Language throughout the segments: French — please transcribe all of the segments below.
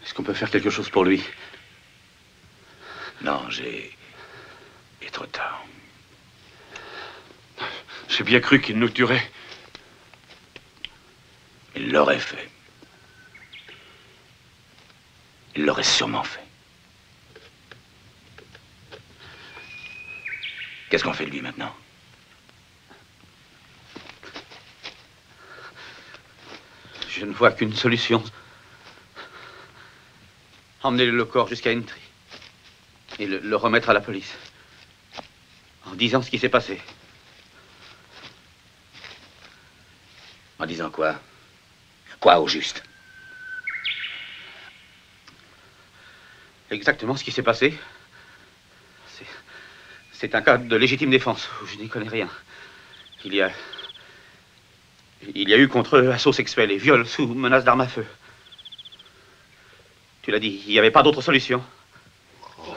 Est-ce qu'on peut faire quelque chose pour lui? Non, il est trop tard. J'ai bien cru qu'il nous tuerait. Il l'aurait fait. Il l'aurait sûrement fait. Qu'est-ce qu'on fait de lui maintenant? Je ne vois qu'une solution. Emmener le corps jusqu'à Entry et le remettre à la police. En disant ce qui s'est passé. En disant quoi? Quoi au juste? Exactement ce qui s'est passé. C'est un cas de légitime défense où je n'y connais rien. Il y a eu contre eux assaut sexuel et viol sous menace d'arme à feu. Tu l'as dit, il n'y avait pas d'autre solution.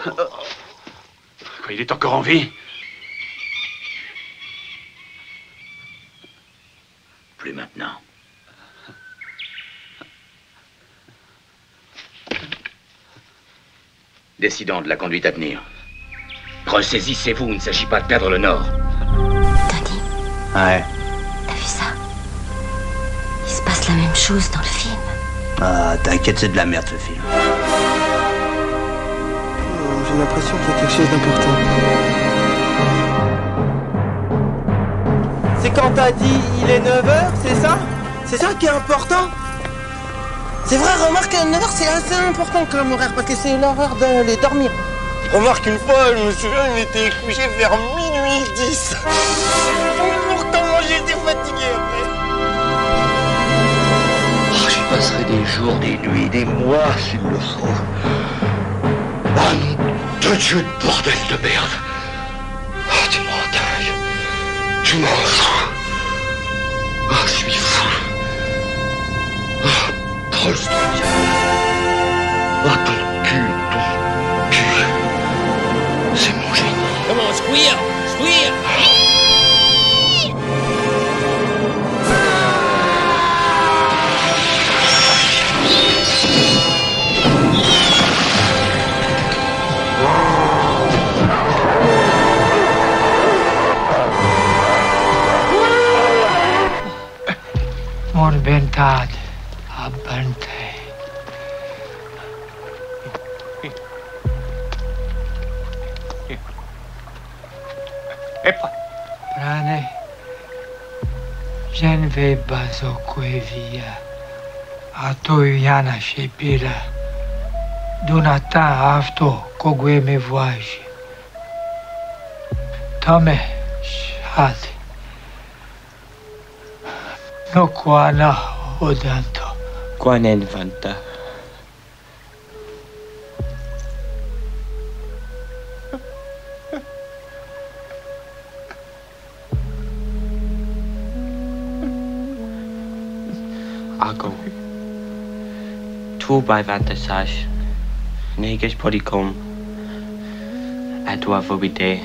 Quand il est encore en vie? Plus maintenant. Décidons de la conduite à tenir. Ressaisissez-vous, il ne s'agit pas de perdre le nord. Tony. Ouais. T'as vu ça? Il se passe la même chose dans le film. Ah, t'inquiète, c'est de la merde ce film. J'ai l'impression qu'il y a quelque chose d'important. C'est quand t'as dit il est 9h, c'est ça? C'est ça qui est important? C'est vrai, remarque, 9h c'est assez important comme horaire parce que c'est l'heure d'aller dormir. Remarque, une fois, je me souviens, il était couché vers minuit 10. Pourtant, moi j'étais fatigué après. Oh, j'y passerai des jours, des nuits, des mois s'il le faut. Ah non, de Dieu de bordel de merde. Oh, tu m'en dingue. Tu m'en fous. Oh, je suis fou. Oh, trop ce truc. Oh, ton cul. C'est mon génie. Come on, squeal! Squeal! Morbentad, abante. Prane, genve bazo quevia, atoiana shepira, dunata afto kogue me voyage. Tome, shad. No quana odanto. Quanen vanta. Ago. Tu by vanta sash. Neges podicum. Atua vobide.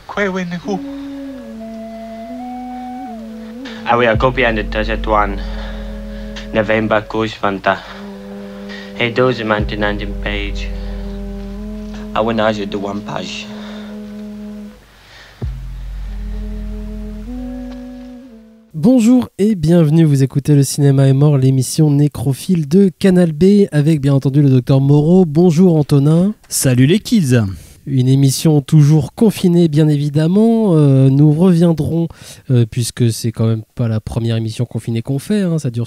Quae win who? Awi a copy and the desert one. November goes vanta. Hey, those mountain and in page. I went out the one page. Bonjour et bienvenue, vous écoutez Le Cinéma est mort, l'émission nécrophile de Canal B avec bien entendu le docteur Moreau. Bonjour Antonin. Salut les kids. Une émission toujours confinée bien évidemment, nous reviendrons puisque c'est quand même pas la première émission confinée qu'on fait, hein, ça dure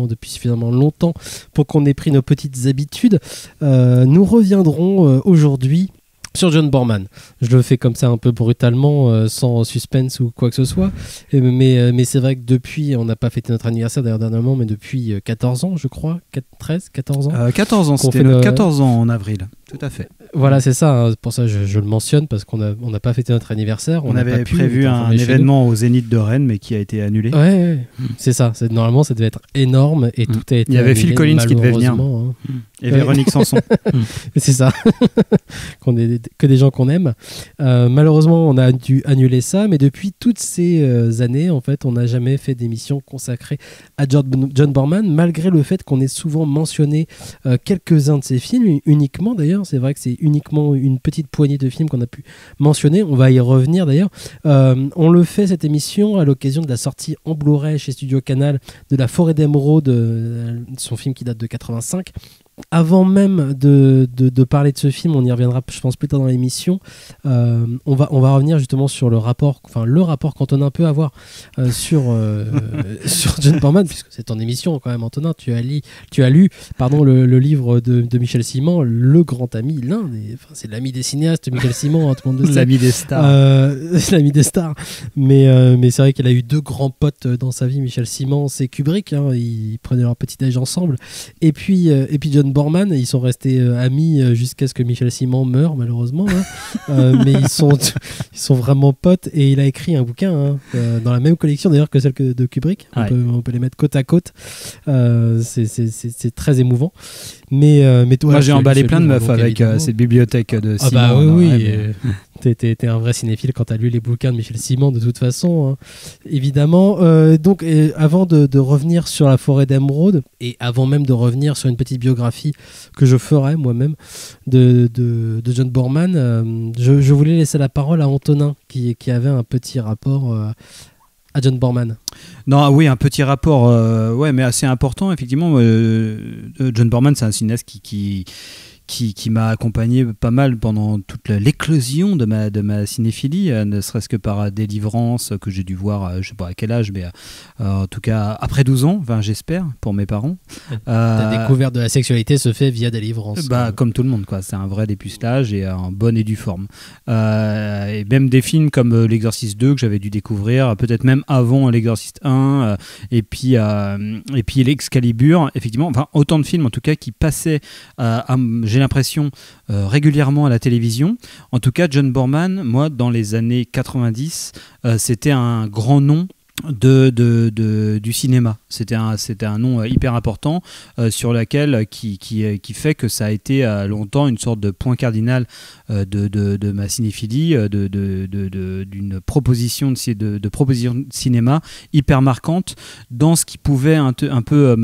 depuis suffisamment longtemps pour qu'on ait pris nos petites habitudes. Nous reviendrons aujourd'hui sur John Borman. Je le fais comme ça un peu brutalement, sans suspense ou quoi que ce soit. Mais c'est vrai que depuis, on n'a pas fêté notre anniversaire d'ailleurs dernièrement, mais depuis 14 ans, je crois. 14 ans 14 ans, c'était notre 14 ans en avril. Tout à fait. Voilà, c'est ça. Hein, pour ça, je le mentionne parce qu'on n'a pas fêté notre anniversaire. On avait prévu un événement au Zénith de Rennes, mais qui a été annulé. Ouais. C'est ça. Normalement, ça devait être énorme et tout a été annulé. Il y avait Phil Collins qui devait venir. Hein. Et Véronique Sanson. C'est ça. Qu'on est que des gens qu'on aime. Malheureusement, on a dû annuler ça, mais depuis toutes ces années, en fait, on n'a jamais fait d'émission consacrée à John Borman, malgré le fait qu'on ait souvent mentionné quelques-uns de ses films, uniquement d'ailleurs. C'est vrai que c'est uniquement une petite poignée de films qu'on a pu mentionner. On va y revenir d'ailleurs. On le fait, cette émission, à l'occasion de la sortie en Blu-ray chez Studio Canal de La Forêt d'Émeraude, son film qui date de 85. Avant même de parler de ce film, on y reviendra, je pense, plus tard dans l'émission. On va revenir justement sur le rapport qu'Antonin peut avoir sur John Borman, puisque c'est ton émission quand même, Antonin. Tu as lu le livre de Michel Simon, Le Grand Ami, c'est l'ami des cinéastes, Michel Simon, hein, tout le monde le sait. L'ami des stars. L'ami des stars. Mais c'est vrai qu'il a eu deux grands potes dans sa vie, Michel Simon, c'est Kubrick. Hein, ils prenaient leur petit déj ensemble. Et puis John Borman, ils sont restés amis jusqu'à ce que Michel Simon meure, malheureusement. Hein. Mais ils sont vraiment potes, et il a écrit un bouquin dans la même collection d'ailleurs que celle de Kubrick. On peut les mettre côte à côte. C'est très émouvant. Mais toi, moi j'ai emballé plein de meufs avec cette bibliothèque de Simon. Ah bah oui. T'es un vrai cinéphile quand t'as lu les bouquins de Michel Simon, de toute façon, hein. Évidemment. Donc, avant de revenir sur La Forêt d'Émeraude, et avant même de revenir sur une petite biographie que je ferai moi-même de John Borman, je voulais laisser la parole à Antonin, qui avait un petit rapport à John Borman. Non, oui, un petit rapport, mais assez important, effectivement. John Borman, c'est un cinéaste qui m'a accompagné pas mal pendant toute l'éclosion de ma cinéphilie, ne serait-ce que par Délivrance, que j'ai dû voir, je sais pas à quel âge, mais en tout cas après 12 ans, j'espère, pour mes parents. Ta découverte de la sexualité se fait via Délivrance. Comme tout le monde, quoi. C'est un vrai dépucelage et en bonne et due forme. Et même des films comme L'Exorciste 2 que j'avais dû découvrir, peut-être même avant L'Exorciste 1, et puis l'Excalibur, effectivement, autant de films en tout cas qui passaient j'ai l'impression régulièrement à la télévision. En tout cas, John Borman, moi, dans les années 90, c'était un grand nom du cinéma. C'était un nom hyper important sur lequel qui fait que ça a été longtemps une sorte de point cardinal de ma cinéphilie, d'une proposition de proposition de cinéma hyper marquante dans ce qui pouvait un peu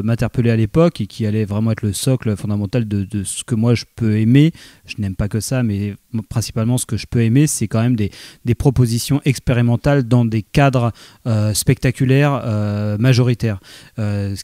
m'interpeller à l'époque et qui allait vraiment être le socle fondamental de ce que moi je peux aimer. Je n'aime pas que ça, mais principalement ce que je peux aimer, c'est quand même des propositions expérimentales dans des cadres spectaculaire, majoritaire, ce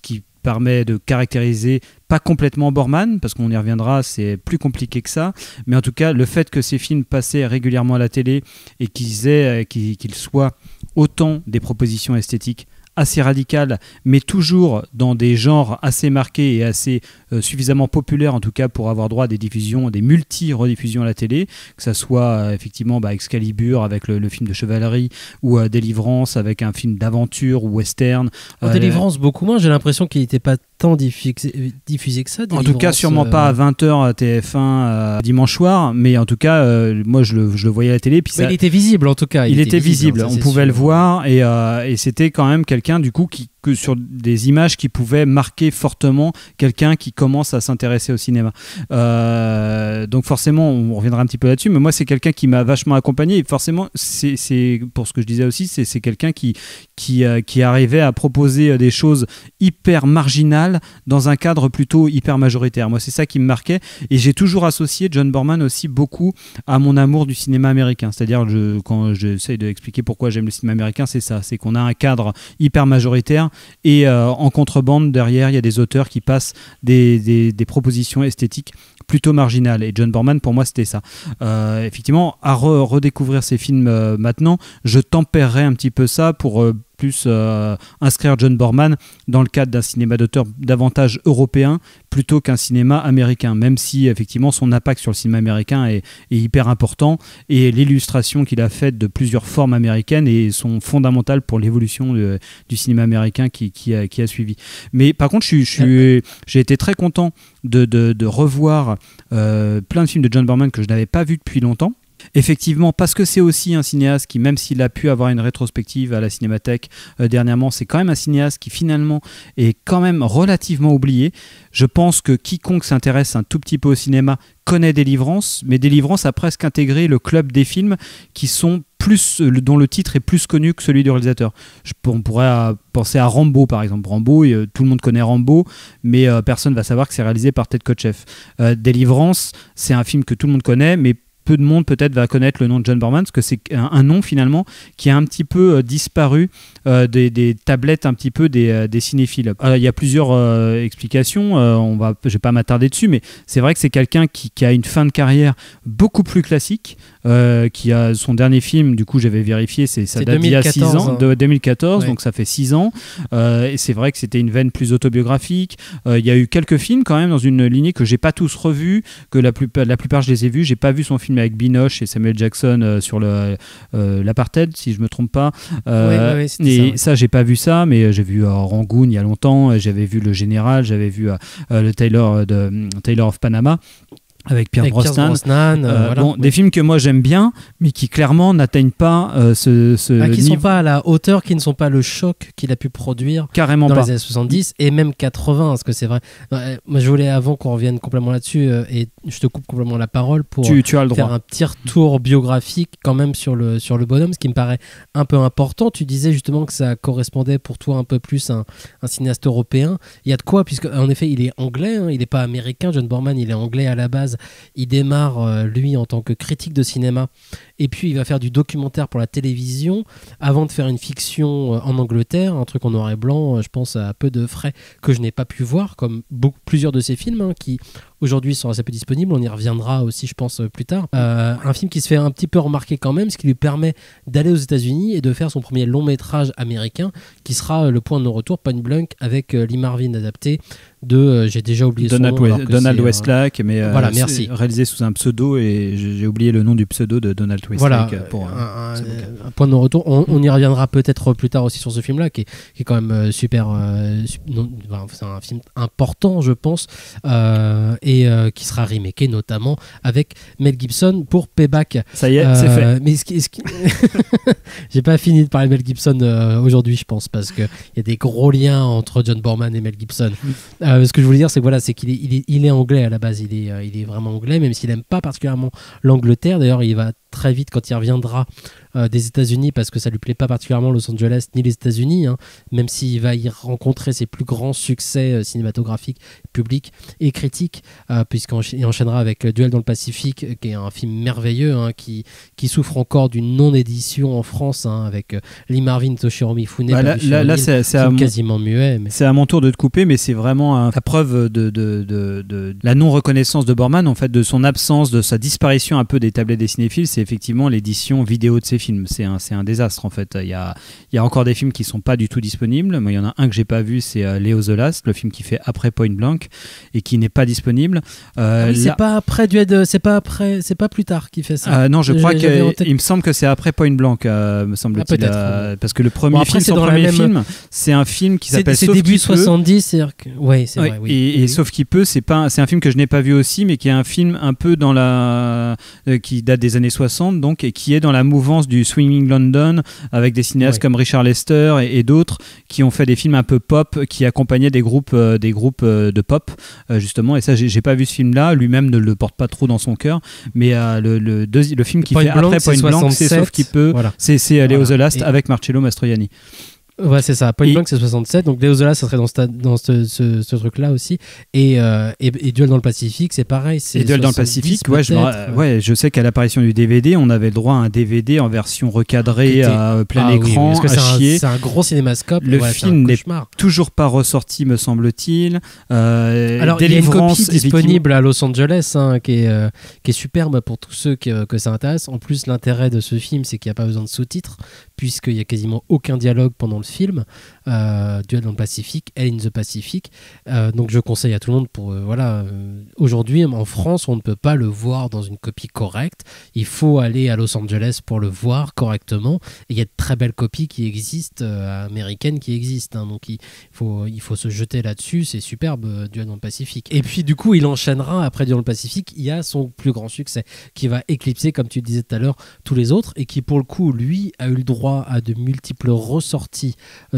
qui permet de caractériser pas complètement Borman, parce qu'on y reviendra, c'est plus compliqué que ça, mais en tout cas le fait que ces films passaient régulièrement à la télé et qu'ils soient autant des propositions esthétiques assez radicales, mais toujours dans des genres assez marqués et assez suffisamment populaires, en tout cas pour avoir droit à des diffusions, des multi-rediffusions à la télé, que ça soit effectivement Excalibur avec le film de chevalerie, ou Délivrance avec un film d'aventure ou western. Délivrance beaucoup moins, j'ai l'impression qu'il n'était pas tant diffusé que ça. En tout cas sûrement pas à 20h à TF1 dimanche soir, mais en tout cas moi je le voyais à la télé. Puis il était visible en tout cas. Il était visible, on pouvait le voir, et c'était quand même quelqu'un du coup que sur des images qui pouvaient marquer fortement quelqu'un qui commence à s'intéresser au cinéma. Donc forcément, on reviendra un petit peu là-dessus, mais moi c'est quelqu'un qui m'a vachement accompagné, et forcément c'est pour ce que je disais aussi, c'est quelqu'un qui arrivait à proposer des choses hyper marginales dans un cadre plutôt hyper majoritaire. Moi c'est ça qui me marquait, et j'ai toujours associé John Borman aussi beaucoup à mon amour du cinéma américain. C'est-à-dire quand j'essaie d'expliquer pourquoi j'aime le cinéma américain, c'est ça, c'est qu'on a un cadre hyper majoritaire, et en contrebande derrière il y a des auteurs qui passent des propositions esthétiques plutôt marginales, et John Borman pour moi c'était ça. Effectivement, à redécouvrir ces films maintenant, je tempérerais un petit peu ça pour plus inscrire John Borman dans le cadre d'un cinéma d'auteur davantage européen plutôt qu'un cinéma américain, même si effectivement son impact sur le cinéma américain est hyper important, et l'illustration qu'il a faite de plusieurs formes américaines sont fondamentales pour l'évolution du cinéma américain qui a suivi. Mais par contre j'ai été très content de revoir plein de films de John Borman que je n'avais pas vus depuis longtemps. effectivement, parce que c'est aussi un cinéaste qui, même s'il a pu avoir une rétrospective à la Cinémathèque dernièrement, c'est quand même un cinéaste qui finalement est quand même relativement oublié. Je pense que quiconque s'intéresse un tout petit peu au cinéma connaît Délivrance, mais Délivrance a presque intégré le club des films qui sont dont le titre est plus connu que celui du réalisateur. On pourrait penser à Rambo par exemple. Rambo, tout le monde connaît Rambo, mais personne ne va savoir que c'est réalisé par Ted Kotcheff. Délivrance, c'est un film que tout le monde connaît, mais peu de monde peut-être va connaître le nom de John Boorman, parce que c'est un nom finalement qui a un petit peu disparu des tablettes un petit peu des cinéphiles. Il y a plusieurs explications, je ne vais pas m'attarder dessus, mais c'est vrai que c'est quelqu'un qui a une fin de carrière beaucoup plus classique, qui a son dernier film, du coup j'avais vérifié, ça date d'il y a 6 ans, de 2014, ouais. Donc ça fait 6 ans, et c'est vrai que c'était une veine plus autobiographique. Il y a eu quelques films quand même dans une lignée que j'ai pas tous revus, que la plupart je les ai vus. J'ai pas vu son film avec Binoche et Samuel Jackson sur l'apartheid, si je me trompe pas. Et ça, j'ai pas vu ça, mais j'ai vu Rangoon il y a longtemps. J'avais vu Le Général, j'avais vu le Taylor of Panama. Avec Pierce Brosnan, voilà. Bon, des films que moi j'aime bien, mais qui clairement n'atteignent pas qui sont pas à la hauteur, qui ne sont pas le choc qu'il a pu produire carrément dans pas. Les années 70 et même 80, parce que c'est vrai. Moi je voulais, avant qu'on revienne complètement là-dessus, et je te coupe complètement la parole pour tu as le droit. Faire un petit retour biographique quand même sur le bonhomme, ce qui me paraît un peu important. Tu disais justement que ça correspondait pour toi un peu plus à un cinéaste européen. Il y a de quoi, puisque en effet il est anglais, il n'est pas américain. John Boorman, il est anglais à la base. Il démarre, lui, en tant que critique de cinéma, et puis il va faire du documentaire pour la télévision avant de faire une fiction en Angleterre, un truc en noir et blanc, je pense à peu de frais, que je n'ai pas pu voir, comme plusieurs de ses films qui aujourd'hui sont assez peu disponibles. On y reviendra aussi, je pense, plus tard. Un film qui se fait un petit peu remarquer quand même, ce qui lui permet d'aller aux États-Unis et de faire son premier long métrage américain, qui sera le point de non-retour, Point Blank, avec Lee Marvin, adapté de, j'ai déjà oublié son nom. Donald Westlake, mais voilà, merci. Réalisé sous un pseudo, et j'ai oublié le nom du pseudo de Donald Westlake. Voilà, un point de non-retour. On y reviendra peut-être plus tard aussi sur ce film-là, qui est quand même super. C'est un film important, je pense, et qui sera remaké notamment avec Mel Gibson pour Payback. Ça y est, c'est fait. Mais j'ai pas fini de parler de Mel Gibson aujourd'hui, je pense, parce qu'il y a des gros liens entre John Boorman et Mel Gibson. Ce que je voulais dire, c'est que voilà, c'est qu'il est anglais à la base. Il est vraiment anglais, même s'il n'aime pas particulièrement l'Angleterre. D'ailleurs, il va très vite, quand il reviendra des États-Unis, parce que ça lui plaît pas particulièrement Los Angeles ni les États-Unis, même s'il va y rencontrer ses plus grands succès cinématographiques, publics et critiques, puisqu'il enchaînera avec Duel dans le Pacifique, qui est un film merveilleux, qui souffre encore d'une non-édition en France, avec Lee Marvin, Toshiro Mifune, là c'est quasiment muet. Mais... C'est à mon tour de te couper, mais c'est vraiment la preuve de la non-reconnaissance de Boorman, en fait, de son absence, de sa disparition un peu des tablettes des cinéphiles. C'est effectivement l'édition vidéo de ces films. C'est un désastre, en fait. Il y a encore des films qui sont pas du tout disponibles. Moi, il y en a un que j'ai pas vu, c'est Leo the Last, le film qui fait après Point Blank et qui n'est pas disponible. C'est pas après c'est pas plus tard qu'il fait ça. Non, je crois qu'il me semble que c'est après Point Blank, me semble-t-il. Parce que le premier film, son premier film, c'est un film qui s'appelle Sauf qui peut. C'est début 70, c'est-à-dire que... Ouais, c'est vrai. Oui. Et Sauf qui peut, c'est un film que je n'ai pas vu aussi, mais qui est un film un peu dans qui date des années 60, donc, et qui est dans la mouvance du Swinging London, avec des cinéastes comme Richard Lester et d'autres qui ont fait des films un peu pop, qui accompagnaient des groupes de pop, justement. Et ça, j'ai pas vu ce film-là. Lui-même ne le porte pas trop dans son cœur, mais le film qui fait après Point Blank, c'est Sauf qui peut. Voilà. C'est Leo the Last avec Marcello Mastroianni. Ouais, c'est ça. Point Blank, c'est 67. Donc Leo the Last, ça serait dans ce truc-là aussi. Et Duel dans le Pacifique, c'est pareil. Et Duel dans le Pacifique, je sais qu'à l'apparition du DVD, on avait le droit à un DVD en version recadrée à plein écran, parce que chier. C'est un gros cinémascope. Le film n'est toujours pas ressorti, me semble-t-il. Alors, il y a une copie disponible à Los Angeles, qui est superbe pour tous ceux que ça intéresse. En plus, l'intérêt de ce film, c'est qu'il n'y a pas besoin de sous-titres, puisqu'il y a quasiment aucun dialogue pendant le film. Duel dans le Pacifique, Hell in the Pacific. Donc je conseille à tout le monde pour aujourd'hui en France, on ne peut pas le voir dans une copie correcte. Il faut aller à Los Angeles pour le voir correctement. Et il y a de très belles copies qui existent, américaines qui existent. Hein. Donc il faut se jeter là-dessus. C'est superbe, Duel dans le Pacifique. Et puis du coup, il enchaînera après Duel dans le Pacifique. Il y a son plus grand succès qui va éclipser, comme tu le disais tout à l'heure, tous les autres et qui pour le coup, lui, a eu le droit à de multiples ressorties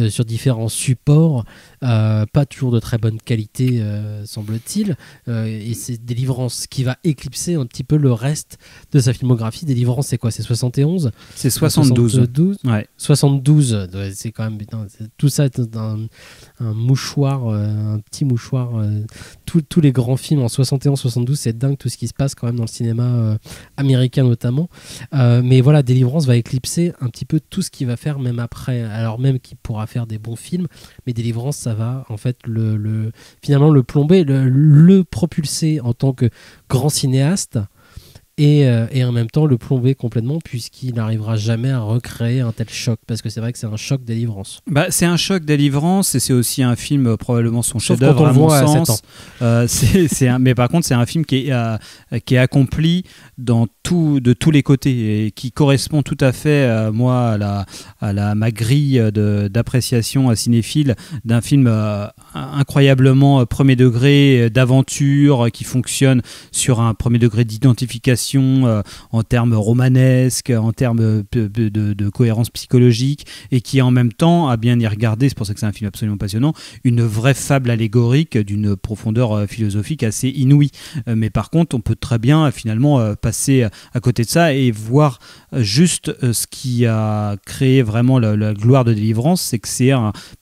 sur différents supports, pas toujours de très bonne qualité, semble-t-il. Et c'est Délivrance qui va éclipser un petit peu le reste de sa filmographie. Délivrance, c'est quoi? C'est 71? C'est 72. 72, c'est quand même... Putain, tout ça est un mouchoir, un petit mouchoir. Tous les grands films en 71-72, c'est dingue tout ce qui se passe quand même dans le cinéma américain notamment. Mais voilà, Délivrance va éclipser un petit peu tout ce qu'il va faire même après. Alors même qu'il pourra faire des bons films, mais Délivrance, ça va en fait finalement le plomber, le propulser en tant que grand cinéaste. Et en même temps le plomber complètement puisqu'il n'arrivera jamais à recréer un tel choc, parce que c'est vrai que c'est un choc Délivrance. C'est un choc Délivrance et c'est aussi un film probablement son chef-d'œuvre à mon sens. Mais par contre c'est un film qui est accompli de tous les côtés et qui correspond tout à fait moi à ma grille d'appréciation cinéphile d'un film incroyablement premier degré d'aventure qui fonctionne sur un premier degré d'identification en termes romanesques, en termes de cohérence psychologique et qui en même temps, à bien y regarder, c'est pour ça que c'est un film absolument passionnant, une vraie fable allégorique d'une profondeur philosophique assez inouïe. Mais par contre, on peut très bien finalement passer à côté de ça et voir juste ce qui a créé vraiment la gloire de Délivrance, c'est que c'est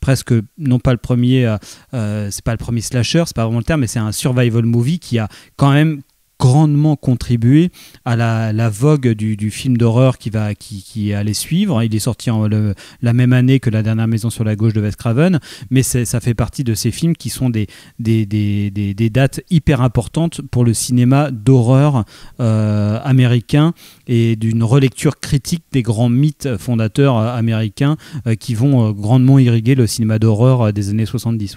presque, non pas le premier, c'est pas le premier slasher, c'est pas vraiment le terme, mais c'est un survival movie qui a quand même grandement contribué à la vogue du film d'horreur qui allait suivre. Il est sorti la même année que La Dernière Maison sur la Gauche de Wes Craven, mais ça fait partie de ces films qui sont des dates hyper importantes pour le cinéma d'horreur américain et d'une relecture critique des grands mythes fondateurs américains qui vont grandement irriguer le cinéma d'horreur des années 70.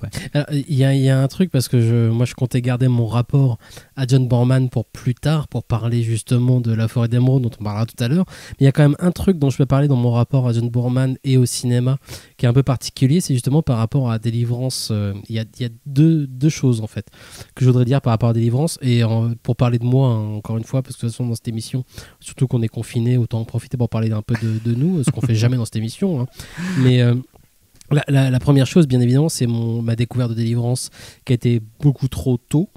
Il y a un truc, parce que moi je comptais garder mon rapport à John Borman pour plus tard, pour parler justement de La Forêt d'émeraude dont on parlera tout à l'heure. Mais il y a quand même un truc dont je peux parler dans mon rapport à John Boorman et au cinéma qui est un peu particulier, c'est justement par rapport à Délivrance. Il y a deux choses en fait que je voudrais dire par rapport à Délivrance, et pour parler de moi encore une fois, parce que de toute façon dans cette émission, surtout qu'on est confiné, autant en profiter pour parler un peu de nous, ce qu'on fait jamais dans cette émission, hein. Mais la première chose, bien évidemment, c'est ma découverte de Délivrance qui a été beaucoup trop tôt.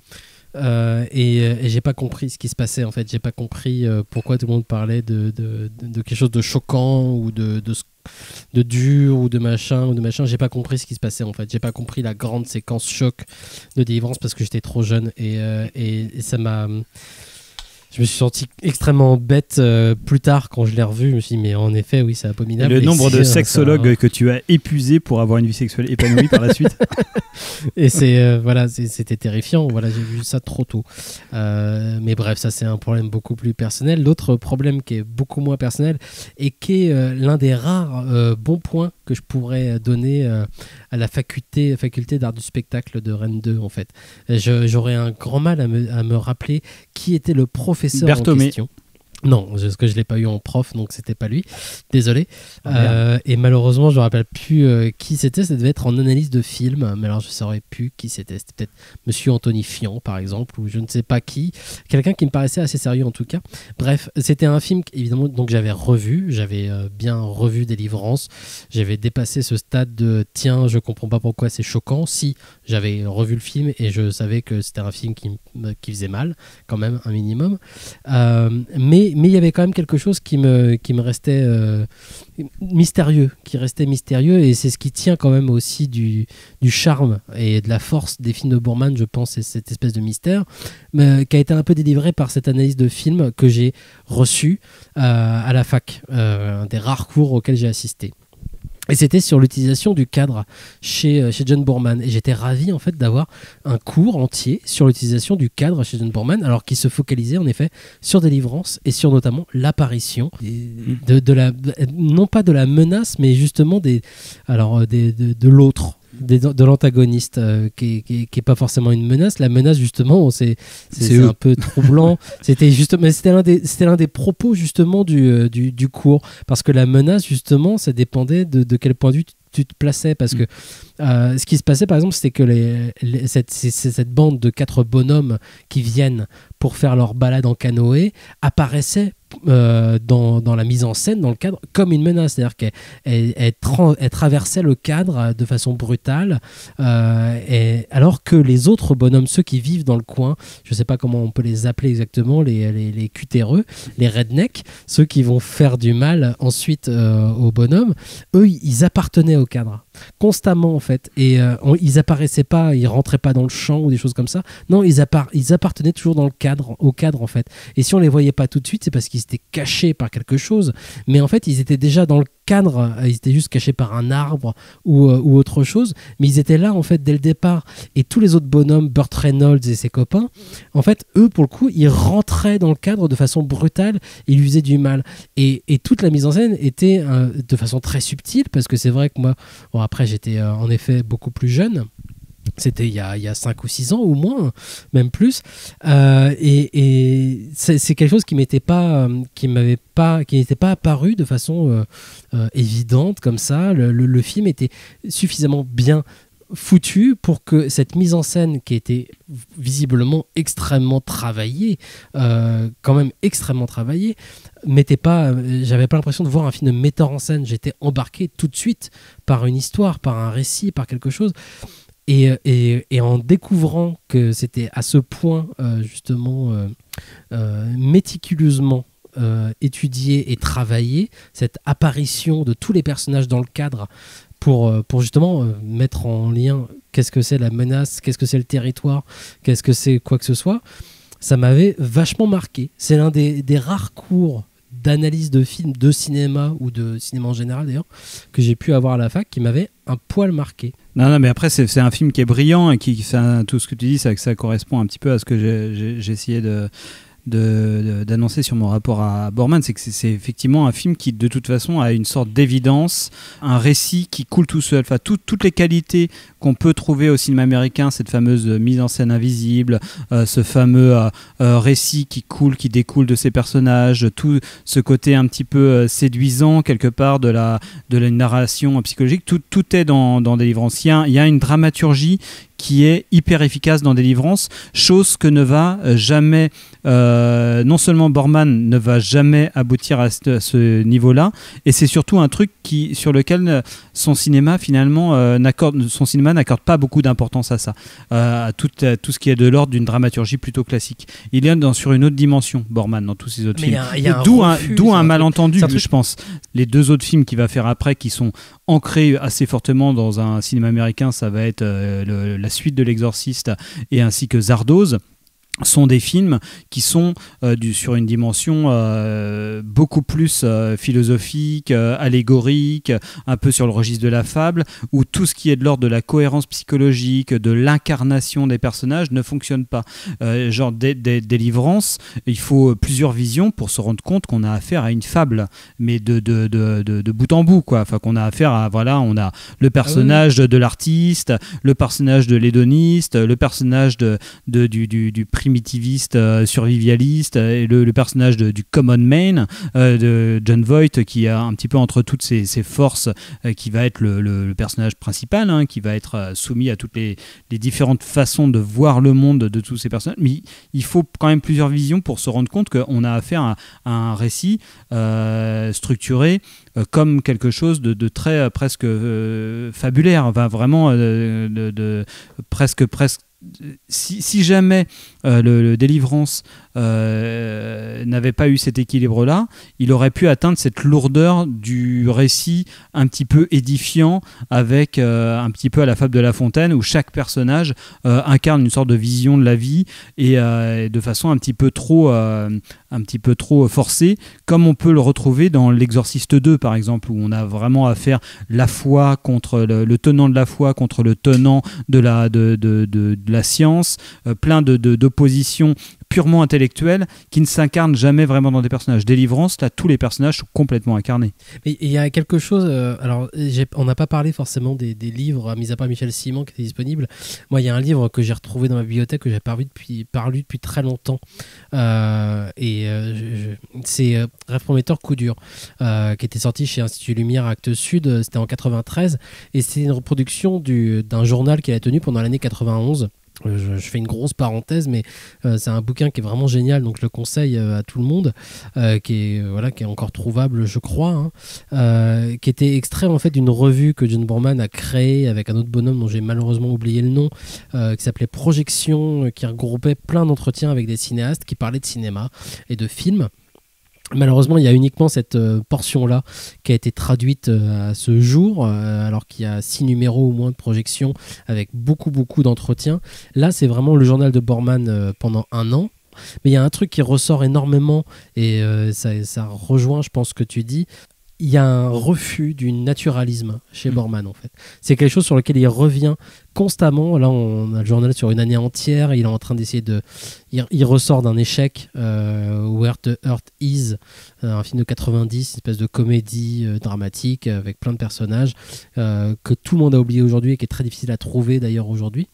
Et j'ai pas compris ce qui se passait en fait. J'ai pas compris pourquoi tout le monde parlait de quelque chose de choquant ou de dur ou de machin. J'ai pas compris ce qui se passait en fait. J'ai pas compris la grande séquence choc de Délivrance parce que j'étais trop jeune et ça m'a... Je me suis senti extrêmement bête plus tard quand je l'ai revu. Je me suis dit, mais en effet, oui, c'est abominable. Le nombre de sexologues que tu as épuisé pour avoir une vie sexuelle épanouie par la suite. Et c'était terrifiant. Voilà, j'ai vu ça trop tôt. Mais bref, ça c'est un problème beaucoup plus personnel. L'autre problème qui est beaucoup moins personnel et qui est l'un des rares bons points que je pourrais donner à la faculté d'art du spectacle de Rennes 2 en fait. J'aurais un grand mal à me rappeler qui était le professeur Berthomé. en question. Non, parce que je ne l'ai pas eu en prof, donc c'était pas lui. Désolé. Et malheureusement, je ne me rappelle plus qui c'était. Ça devait être en analyse de film, mais alors je ne saurais plus qui c'était. C'était peut-être Monsieur Anthony Fian, par exemple, ou je ne sais pas qui. Quelqu'un qui me paraissait assez sérieux, en tout cas. Bref, c'était un film, évidemment, donc j'avais revu. J'avais bien revu Délivrance. J'avais dépassé ce stade de « tiens, je ne comprends pas pourquoi c'est choquant ». Si, j'avais revu le film et je savais que c'était un film qui faisait mal, quand même, un minimum. Mais il y avait quand même quelque chose qui me restait mystérieux, et c'est ce qui tient quand même aussi du charme et de la force des films de Boorman, je pense, c'est cette espèce de mystère qui a été un peu délivré par cette analyse de film que j'ai reçue à la fac, un des rares cours auxquels j'ai assisté. Et c'était sur l'utilisation du cadre chez John Boorman. Et j'étais ravi en fait d'avoir un cours entier sur l'utilisation du cadre chez John Boorman, alors qu'il se focalisait en effet sur Délivrance et sur notamment l'apparition non pas de la menace, mais justement de l'autre. De l'antagoniste qui est pas forcément une menace. La menace justement c'est un peu troublant. C'était l'un des propos justement du cours, parce que la menace justement ça dépendait de quel point de vue tu te plaçais, parce que ce qui se passait par exemple, c'était que cette bande de 4 bonhommes qui viennent pour faire leur balade en canoë apparaissait dans la mise en scène, dans le cadre, comme une menace. C'est-à-dire qu'elle traversait le cadre de façon brutale, alors que les autres bonhommes, ceux qui vivent dans le coin, je ne sais pas comment on peut les appeler exactement, les cutéreux, les rednecks, ceux qui vont faire du mal ensuite aux bonhommes, eux, ils appartenaient au cadre constamment en fait, et ils apparaissaient pas, ils rentraient pas dans le champ ou des choses comme ça. Non, ils appartenaient toujours dans le cadre, au cadre en fait. Et si on les voyait pas tout de suite, c'est parce qu'ils étaient cachés par quelque chose, mais en fait ils étaient déjà dans le cadre, ils étaient juste cachés par un arbre ou autre chose, mais ils étaient là en fait dès le départ. Et tous les autres bonhommes, Burt Reynolds et ses copains, en fait eux pour le coup ils rentraient dans le cadre de façon brutale, ils lui faisaient du mal, et toute la mise en scène était de façon très subtile, parce que c'est vrai que moi, bon après j'étais en effet beaucoup plus jeune. C'était il y a 5 ou 6 ans ou moins, même plus, et c'est quelque chose qui n'était pas apparu de façon évidente comme ça. Le film était suffisamment bien foutu pour que cette mise en scène, qui était visiblement extrêmement travaillée, quand même extrêmement travaillée, j'avais pas l'impression de voir un film de metteur en scène. J'étais embarqué tout de suite par une histoire, par un récit, par quelque chose. Et en découvrant que c'était à ce point justement méticuleusement étudié et travaillé, cette apparition de tous les personnages dans le cadre pour justement mettre en lien qu'est-ce que c'est la menace, qu'est-ce que c'est le territoire, qu'est-ce que c'est quoi que ce soit, ça m'avait vachement marqué. C'est l'un des rares cours d'analyse de films, de cinéma ou de cinéma en général d'ailleurs, que j'ai pu avoir à la fac, qui m'avait un poil marqué. Non, mais après c'est un film qui est brillant et tout ce que tu dis, ça correspond un petit peu à ce que j'ai essayé d'annoncer sur mon rapport à Boorman. C'est que c'est effectivement un film qui de toute façon a une sorte d'évidence, un récit qui coule tout seul. Enfin, toutes les qualités qu'on peut trouver au cinéma américain, cette fameuse mise en scène invisible, ce fameux récit qui découle de ces personnages, tout ce côté un petit peu séduisant quelque part de la narration psychologique, tout est dans Délivrance. Il y a une dramaturgie qui est hyper efficace dans Délivrance, chose que ne va jamais, non seulement Boorman ne va jamais aboutir à ce niveau-là, et c'est surtout un truc sur lequel son cinéma finalement n'accorde pas beaucoup d'importance à ça, à tout ce qui est de l'ordre d'une dramaturgie plutôt classique. Il est sur une autre dimension, Boorman, dans tous ses autres films. D'où un malentendu, je pense. Les 2 autres films qu'il va faire après, qui sont ancrés assez fortement dans un cinéma américain, ça va être la suite de L'Exorciste et ainsi que Zardoz, sont des films qui sont sur une dimension beaucoup plus philosophique, allégorique, un peu sur le registre de la fable, où tout ce qui est de l'ordre de la cohérence psychologique, de l'incarnation des personnages ne fonctionne pas. Genre Délivrance, il faut plusieurs visions pour se rendre compte qu'on a affaire à une fable, mais de bout en bout, quoi. Enfin, qu'on a affaire à, voilà, on a le personnage de l'artiste, le personnage de l'hédoniste, le personnage du primitiviste survivaliste, et le personnage du common man de Jon Voight, qui a un petit peu entre toutes ses forces, qui va être le personnage principal, hein, qui va être soumis à toutes les différentes façons de voir le monde de tous ces personnages. Mais il faut quand même plusieurs visions pour se rendre compte qu'on a affaire à un récit structuré comme quelque chose de très presque fabulaire, enfin, vraiment presque si jamais le Délivrance n'avait pas eu cet équilibre-là, il aurait pu atteindre cette lourdeur du récit un petit peu édifiant, avec un petit peu à la Fable de La Fontaine, où chaque personnage incarne une sorte de vision de la vie et de façon un petit peu trop forcée, comme on peut le retrouver dans L'Exorciste 2 par exemple, où on a vraiment à faire la foi contre le tenant de la foi contre le tenant de la science, plein d'oppositions purement intellectuelles qui ne s'incarnent jamais vraiment dans des personnages. Délivrance, là, tous les personnages sont complètement incarnés. Mais il y a quelque chose, on n'a pas parlé forcément des livres, mis à part Michel Simon qui était disponible. Moi, il y a un livre que j'ai retrouvé dans ma bibliothèque que j'ai pas lu depuis très longtemps. C'est Rêve prometteur, coup dur, qui était sorti chez Institut Lumière, Actes Sud, c'était en 93, et c'est une reproduction d'un journal qu'il a tenu pendant l'année 91. Je fais une grosse parenthèse, mais c'est un bouquin qui est vraiment génial, donc je le conseille à tout le monde, qui est encore trouvable, je crois, qui était extrait en fait d'une revue que John Boorman a créée avec un autre bonhomme dont j'ai malheureusement oublié le nom, qui s'appelait Projection, qui regroupait plein d'entretiens avec des cinéastes qui parlaient de cinéma et de films. Malheureusement, il y a uniquement cette portion-là qui a été traduite à ce jour, alors qu'il y a 6 numéros au moins de projection avec beaucoup d'entretiens. Là, c'est vraiment le journal de Boorman pendant 1 an. Mais il y a un truc qui ressort énormément, et ça rejoint, je pense, ce que tu dis. Il y a un refus du naturalisme chez Boorman, en fait. C'est quelque chose sur lequel il revient constamment. Là, on a le journal sur une année entière. Il est en train d'essayer il ressort d'un échec, Where the Earth Is, un film de 90, une espèce de comédie dramatique avec plein de personnages que tout le monde a oublié aujourd'hui et qui est très difficile à trouver d'ailleurs aujourd'hui.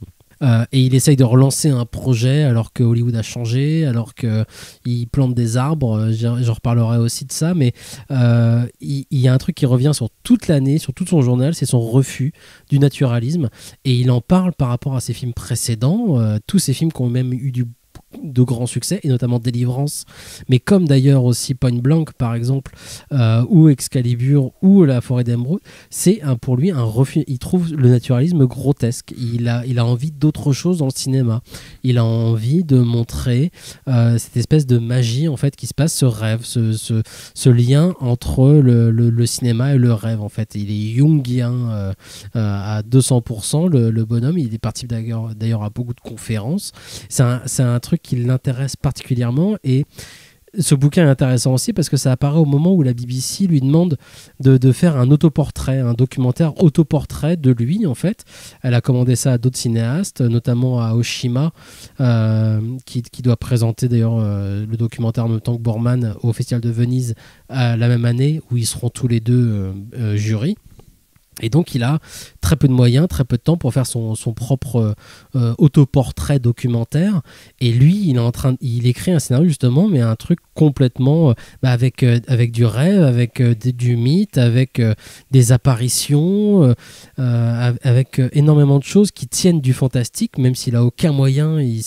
Et il essaye de relancer un projet alors que Hollywood a changé, alors qu'il plante des arbres. J'en reparlerai aussi de ça, mais il y a un truc qui revient sur toute l'année, sur tout son journal, c'est son refus du naturalisme, et il en parle par rapport à ses films précédents, tous ces films qui ont même eu de grands succès, et notamment Délivrance, mais comme d'ailleurs aussi Point Blank par exemple, ou Excalibur, ou La Forêt d'Emeraude. C'est pour lui un refus. Il trouve le naturalisme grotesque. Il a envie d'autre chose dans le cinéma. Il a envie de montrer cette espèce de magie en fait qui se passe, ce rêve, ce lien entre le cinéma et le rêve en fait. Il est jungien à 200%, le bonhomme. Il est parti d'ailleurs à beaucoup de conférences. C'est un truc qui l'intéresse particulièrement, et ce bouquin est intéressant aussi parce que ça apparaît au moment où la BBC lui demande de faire un autoportrait, un documentaire autoportrait de lui en fait. Elle a commandé ça à d'autres cinéastes, notamment à Oshima, qui doit présenter d'ailleurs le documentaire en même temps que Boorman au Festival de Venise la même année, où ils seront tous les deux jury. Et donc il a très peu de moyens, très peu de temps pour faire son propre autoportrait documentaire. Et lui, il écrit un scénario justement, mais un truc complètement avec du rêve, avec du mythe, avec des apparitions, avec énormément de choses qui tiennent du fantastique, même s'il a aucun moyen, il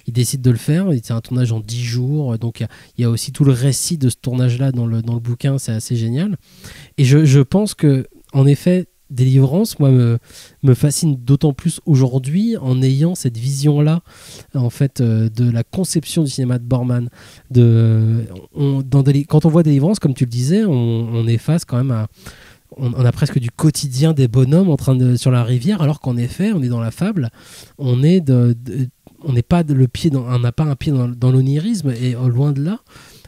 décide de le faire. C'est un tournage en 10 jours, donc il y a aussi tout le récit de ce tournage-là dans le bouquin, c'est assez génial. Et je pense que en effet, Délivrance, moi, me fascine d'autant plus aujourd'hui en ayant cette vision-là, en fait, de la conception du cinéma de Boorman. Quand on voit Délivrance, comme tu le disais, on est face quand même à... On a presque du quotidien des bonhommes sur la rivière, alors qu'en effet, on est dans la fable. On n'a pas un pied dans l'onirisme, et loin de là.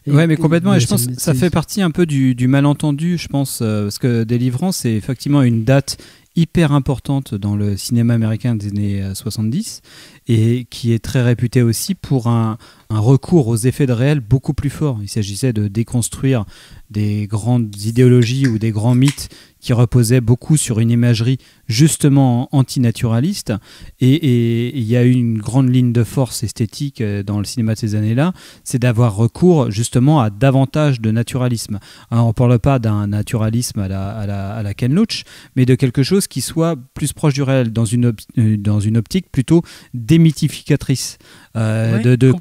Ouais, mais complètement. Et je pense que ça fait partie un peu du malentendu, je pense, parce que Délivrance, c'est effectivement une date hyper importante dans le cinéma américain des années 70, et qui est très réputée aussi pour un recours aux effets de réel beaucoup plus fort. Il s'agissait de déconstruire des grandes idéologies ou des grands mythes qui reposaient beaucoup sur une imagerie justement antinaturaliste, et il y a eu une grande ligne de force esthétique dans le cinéma de ces années-là, c'est d'avoir recours justement à davantage de naturalisme. Alors, on ne parle pas d'un naturalisme à la Ken Loach, mais de quelque chose qui soit plus proche du réel, dans une optique plutôt démythificatrice, de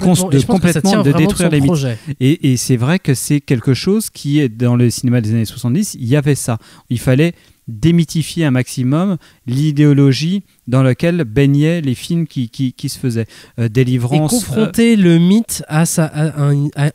complètement de détruire les mythes. Et c'est vrai que c'est quelque chose qui, dans le cinéma des années 70, il y avait ça. Il fallait démythifier un maximum l'idéologie dans laquelle baignaient les films qui se faisaient. Délivrance. Et confronter le mythe à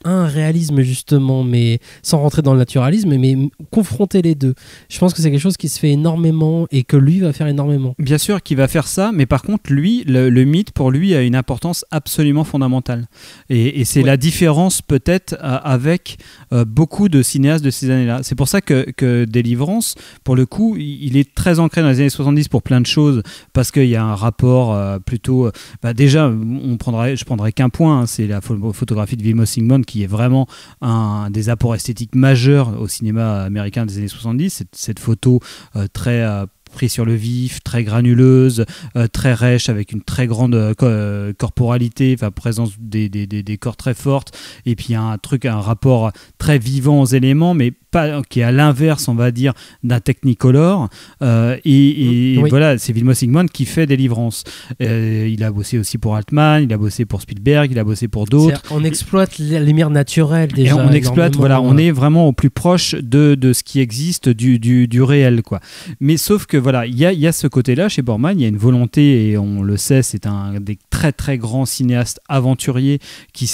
un réalisme, justement, mais sans rentrer dans le naturalisme, mais confronter les deux. Je pense que c'est quelque chose qui se fait énormément et que lui va faire énormément. Bien sûr qu'il va faire ça, mais par contre, lui, le mythe, pour lui, a une importance absolument fondamentale. Et c'est la différence, peut-être, avec beaucoup de cinéastes de ces années-là. C'est pour ça que Délivrance, pour le coup, il est très ancré dans les années 70 pour plein de choses, parce qu'il y a un rapport plutôt... déjà, je prendrais qu'un point, hein, c'est la photographie de Vilmos Zsigmond qui est vraiment un des apports esthétiques majeurs au cinéma américain des années 70. Cette photo très... prise sur le vif, très granuleuse, très rêche, avec une très grande corporalité, présence des corps très fortes, et puis un rapport très vivant aux éléments, mais pas, qui est à l'inverse, on va dire, d'un Technicolor. Oui. Voilà, c'est Vilmos Zsigmond qui fait Délivrance. Il a bossé aussi pour Altman, il a bossé pour Spielberg, il a bossé pour d'autres. On exploite la lumière naturelle déjà. Et on exploite, voilà, on est vraiment au plus proche de ce qui existe, du réel, quoi. Mais sauf que voilà, il y a ce côté-là chez Borman, il y a une volonté, et on le sait, c'est un des très très grands cinéastes aventuriers qui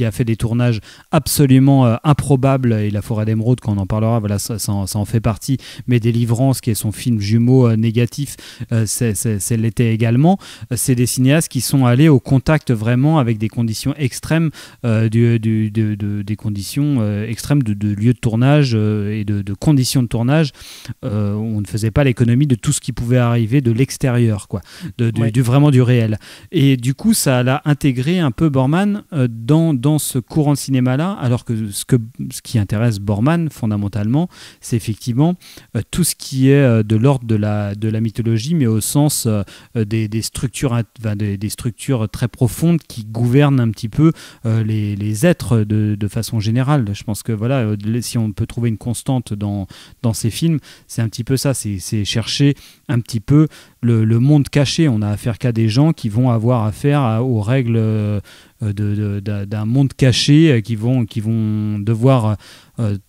a fait des tournages absolument improbables, et La Forêt d'Émeraude, quand on en parlera, voilà, ça en fait partie, mais Délivrance, qui est son film jumeau négatif, c'est l'était également. C'est des cinéastes qui sont allés au contact vraiment avec des conditions extrêmes, des conditions extrêmes de lieux de tournage et de conditions de tournage, où on ne faisait pas l'économie de tout ce qui pouvait arriver de l'extérieur, quoi, vraiment du réel. Et du coup, ça l'a intégré un peu Borman dans ce courant de cinéma-là, alors que ce qui intéresse Borman fondamentalement, c'est effectivement tout ce qui est de l'ordre de la mythologie, mais au sens des structures, des structures très profondes qui gouvernent un petit peu les êtres de façon générale. Je pense que voilà, si on peut trouver une constante dans ces films, c'est un petit peu ça, c'est chercher un petit peu le monde caché. On a affaire qu'à des gens qui vont avoir affaire aux règles d'un monde caché qui vont devoir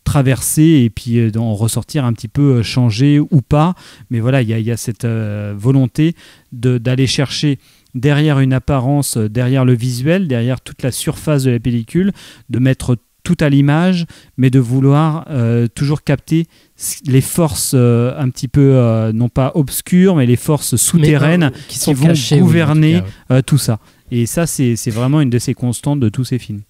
traverser et puis en ressortir un petit peu changé ou pas. Mais voilà, il y a cette volonté d'aller chercher derrière une apparence, derrière le visuel, derrière toute la surface de la pellicule, de mettre tout à l'image, mais de vouloir toujours capter les forces un petit peu, non pas obscures, mais les forces souterraines qui vont cachées, gouverner tout ça. Et ça, c'est vraiment une de ces constantes de tous ces films.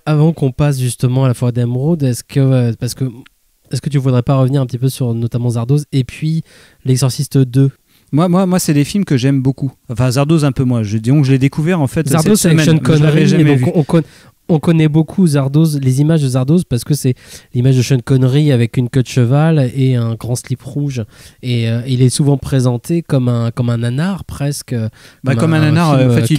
Avant qu'on passe justement à La Forêt d'Émeraude, est-ce que tu voudrais pas revenir un petit peu sur notamment Zardoz et puis L'Exorciste 2? Moi, c'est des films que j'aime beaucoup. Enfin, Zardoz un peu moins. Disons que je l'ai découvert en fait Zardoz cette avec semaine. Sean Connery, on connaît beaucoup Zardoz, les images de Zardoz, parce que c'est l'image de Sean Connery avec une queue de cheval et un grand slip rouge. Et il est souvent présenté comme un nanar, presque. Comme un nanar, en fait,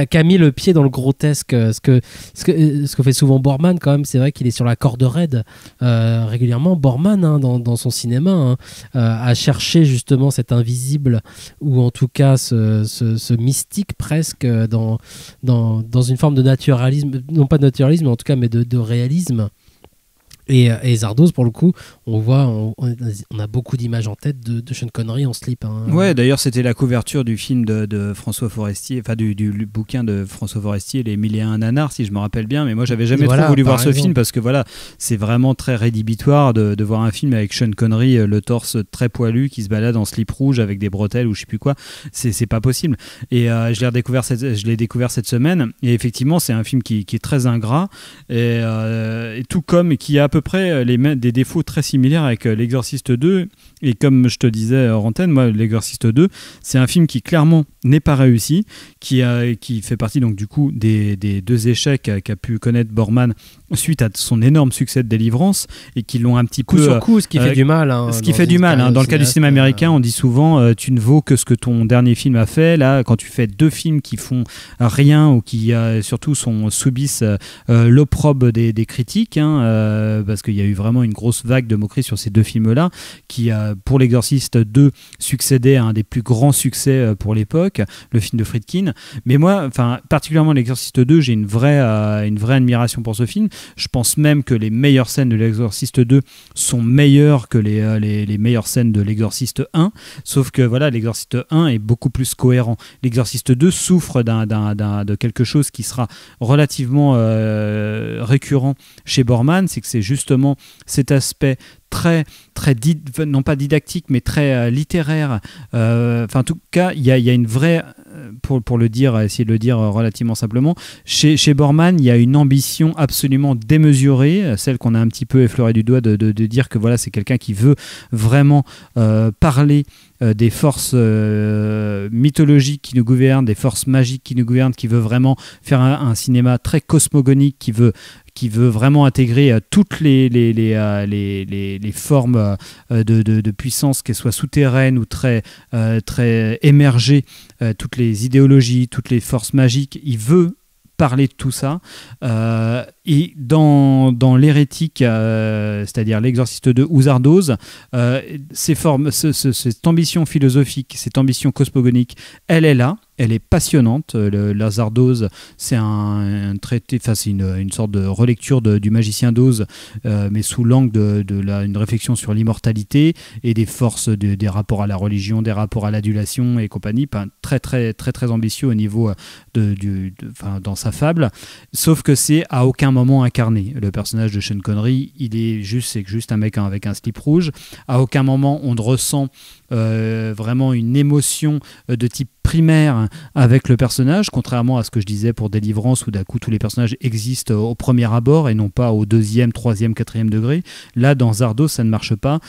qui a mis le pied dans le grotesque. Ce que fait souvent Borman, quand même, c'est vrai qu'il est sur la corde raide régulièrement. Borman, hein, dans son cinéma, a cherché justement cet invisible, ou en tout cas ce mystique presque, dans une forme de naturalisme. Non pas de naturalisme, mais en tout cas, mais de réalisme. Et Zardoz, pour le coup, on a beaucoup d'images en tête de Sean Connery en slip. Hein. Ouais, d'ailleurs, c'était la couverture du film de François Forestier, enfin du bouquin de François Forestier, Les 1001 nanars, si je me rappelle bien. Mais moi, j'avais jamais trop voulu voir ce film parce que voilà, c'est vraiment très rédhibitoire de voir un film avec Sean Connery, le torse très poilu, qui se balade en slip rouge avec des bretelles ou je sais plus quoi. C'est pas possible. Et je l'ai découvert cette semaine. Et effectivement, c'est un film qui est très ingrat et tout comme qui a à peu près des défauts très similaires avec L'Exorciste 2. Et comme je te disais hors antenne, moi, L'Exorciste 2, c'est un film qui clairement n'est pas réussi, qui fait partie donc du coup des deux échecs qu'a pu connaître Borman suite à son énorme succès de Délivrance, et qui l'ont un petit coup peu sur coup, ce qui fait du mal. Hein, ce qui fait du mal. Dans le cas du cinéma américain, on dit souvent tu ne vaux que ce que ton dernier film a fait. Là, quand tu fais deux films qui font rien ou qui surtout subissent l'opprobre des critiques, parce qu'il y a eu vraiment une grosse vague de moqueries sur ces deux films-là, qui, pour L'Exorciste 2, succédait à un des plus grands succès pour l'époque, le film de Friedkin. Mais moi, particulièrement L'Exorciste 2, j'ai une vraie admiration pour ce film. Je pense même que les meilleures scènes de L'Exorciste 2 sont meilleures que les meilleures scènes de L'Exorciste 1, sauf que voilà, L'Exorciste 1 est beaucoup plus cohérent. L'Exorciste 2 souffre de quelque chose qui sera relativement récurrent chez Borman, c'est que c'est justement cet aspect très non pas didactique mais très littéraire. En tout cas, il y a une vraie, pour le dire, essayer de le dire relativement simplement, chez Borman, il y a une ambition absolument démesurée, celle qu'on a un petit peu effleuré du doigt, de dire que voilà, c'est quelqu'un qui veut vraiment parler des forces mythologiques qui nous gouvernent, des forces magiques qui nous gouvernent, qui veut vraiment faire un cinéma très cosmogonique, qui veut vraiment intégrer toutes les formes de puissance, qu'elles soient souterraines ou très émergées, toutes les idéologies, toutes les forces magiques. Il veut parler de tout ça, et dans l'hérétique, c'est-à-dire L'Exorciste 2 ou Zardoz, cette ambition philosophique, cette ambition cosmogonique, elle est là, elle est passionnante. La Zardoz, c'est un traité, c'est une sorte de relecture du Magicien d'Oz, mais sous l'angle une réflexion sur l'immortalité et des forces des rapports à la religion, des rapports à l'adulation et compagnie. Très très très très ambitieux au niveau dans sa fable, sauf que c'est à aucun moment incarné. Le personnage de Sean Connery, c'est juste un mec avec un slip rouge. À aucun moment on ne ressent vraiment une émotion de type primaire avec le personnage, contrairement à ce que je disais pour Délivrance, où d'un coup tous les personnages existent au premier abord et non pas au deuxième, troisième, quatrième degré. Là, dans Zardoz, ça ne marche pas.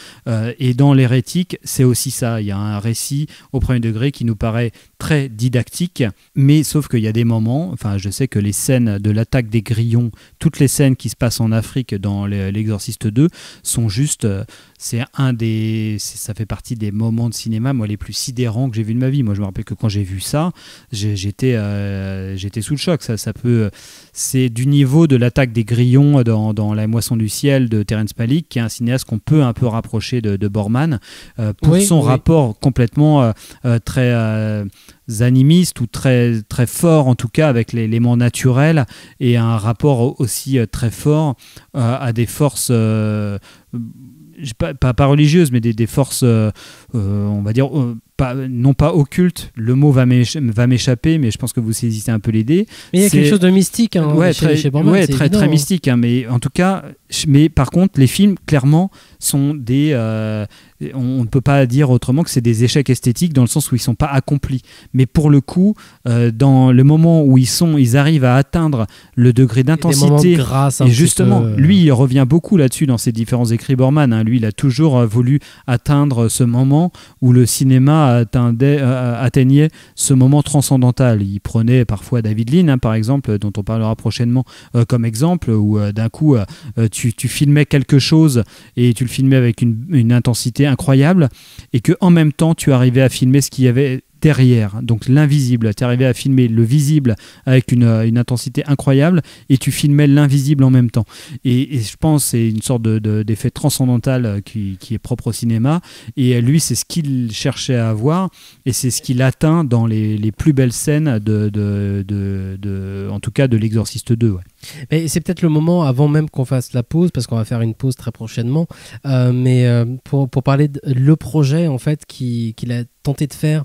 Et dans l'hérétique, c'est aussi ça. Il y a un récit au premier degré qui nous paraît très didactique, mais sauf qu'il y a des moments, je sais que les scènes de l'attaque des grillons, toutes les scènes qui se passent en Afrique dans L'Exorciste 2 sont juste... ça fait partie des moments de cinéma, moi, les plus sidérants que j'ai vus de ma vie. Moi, je me rappelle que quand j'ai vu ça, j'étais sous le choc. C'est du niveau de l'attaque des grillons dans La Moisson du ciel de Terrence Malick, qui est un cinéaste qu'on peut un peu rapprocher de Borman, pour son rapport complètement très animiste, ou très, très fort en tout cas, avec l'élément naturel, et un rapport aussi très fort à des forces... pas religieuses, mais des forces, on va dire, non pas occultes, le mot va m'échapper, mais je pense que vous saisissez un peu l'idée. Mais il y a quelque chose de mystique chez Borman. Ouais, très, très mystique, mais en tout cas, par contre, les films, clairement, sont des... on ne peut pas dire autrement que c'est des échecs esthétiques, dans le sens où ils ne sont pas accomplis. Mais pour le coup, dans le moment où ils arrivent à atteindre le degré d'intensité, et justement, lui, il revient beaucoup là-dessus dans ses différents écrits Borman. Lui, il a toujours voulu atteindre ce moment où le cinéma atteignait ce moment transcendantal. Il prenait parfois David Lean, par exemple, dont on parlera prochainement, comme exemple, où d'un coup, tu filmais quelque chose et tu le filmais avec une intensité incroyable, et que en même temps tu arrivais à filmer ce qu'il y avait derrière, donc l'invisible. Tu arrivais à filmer le visible avec une intensité incroyable, et tu filmais l'invisible en même temps. Et je pense que c'est une sorte d'effet transcendantal qui est propre au cinéma, et lui, c'est ce qu'il cherchait à avoir, et c'est ce qu'il atteint dans les plus belles scènes en tout cas de L'Exorciste 2. Ouais. Mais c'est peut-être le moment, avant même qu'on fasse la pause, parce qu'on va faire une pause très prochainement, pour parler de le projet en fait qu'il a tenté de faire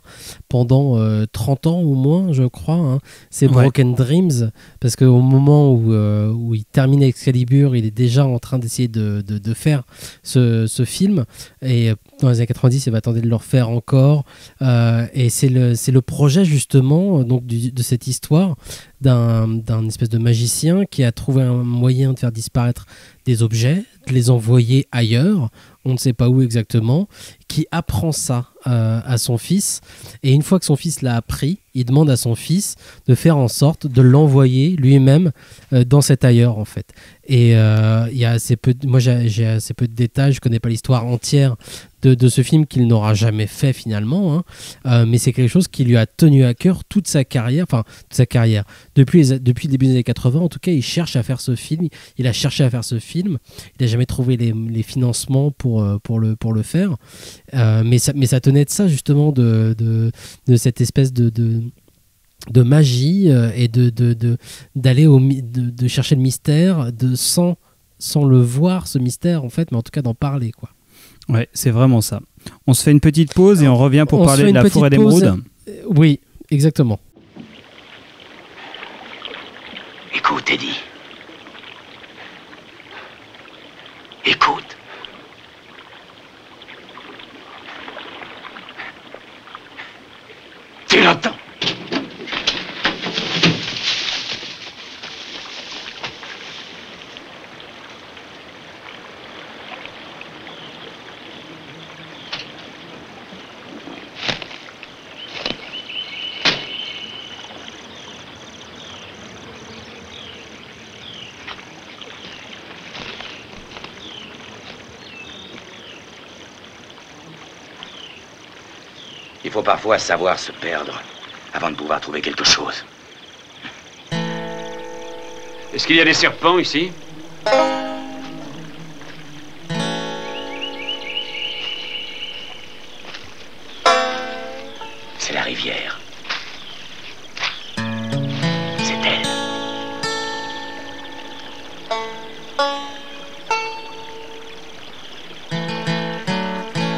pendant 30 ans au moins, je crois, c'est Broken Dreams, parce qu'au moment où il termine Excalibur, il est déjà en train d'essayer de faire ce film, et dans les années 90 il va tenter de le refaire encore, et c'est le projet justement donc de cette histoire d'un espèce de magicien qui a trouvé un moyen de faire disparaître des objets, de les envoyer ailleurs, on ne sait pas où exactement, qui apprend ça à son fils, et une fois que son fils l'a appris, il demande à son fils de faire en sorte de l'envoyer lui-même dans cet ailleurs en fait. Et il y a assez peu moi j'ai assez peu de détails, je connais pas l'histoire entière de ce film qu'il n'aura jamais fait finalement, hein. Mais c'est quelque chose qui lui a tenu à cœur toute sa carrière, depuis le début des années 80 en tout cas. Il cherche à faire ce film, il a cherché à faire ce film, il n'a jamais trouvé les financements pour le faire, mais ça tenait de ça justement, de cette espèce de magie, et d'aller de chercher le mystère, sans le voir ce mystère en fait, mais en tout cas d'en parler quoi. Ouais, c'est vraiment ça. On se fait une petite pause et on revient pour parler de la forêt d'émeraude. Oui, exactement. Écoute, Eddie. Écoute. Tu l'entends? Il faut parfois savoir se perdre avant de pouvoir trouver quelque chose. Est-ce qu'il y a des serpents ici? C'est la rivière. C'est elle.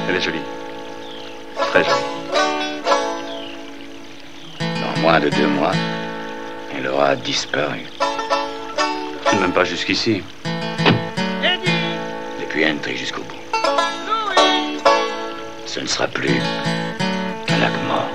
Elle est jolie. Très jolie. Dans moins de 2 mois, elle aura disparu. Même pas jusqu'ici. Depuis Entry jusqu'au bout. Ce ne sera plus qu'un lac mort.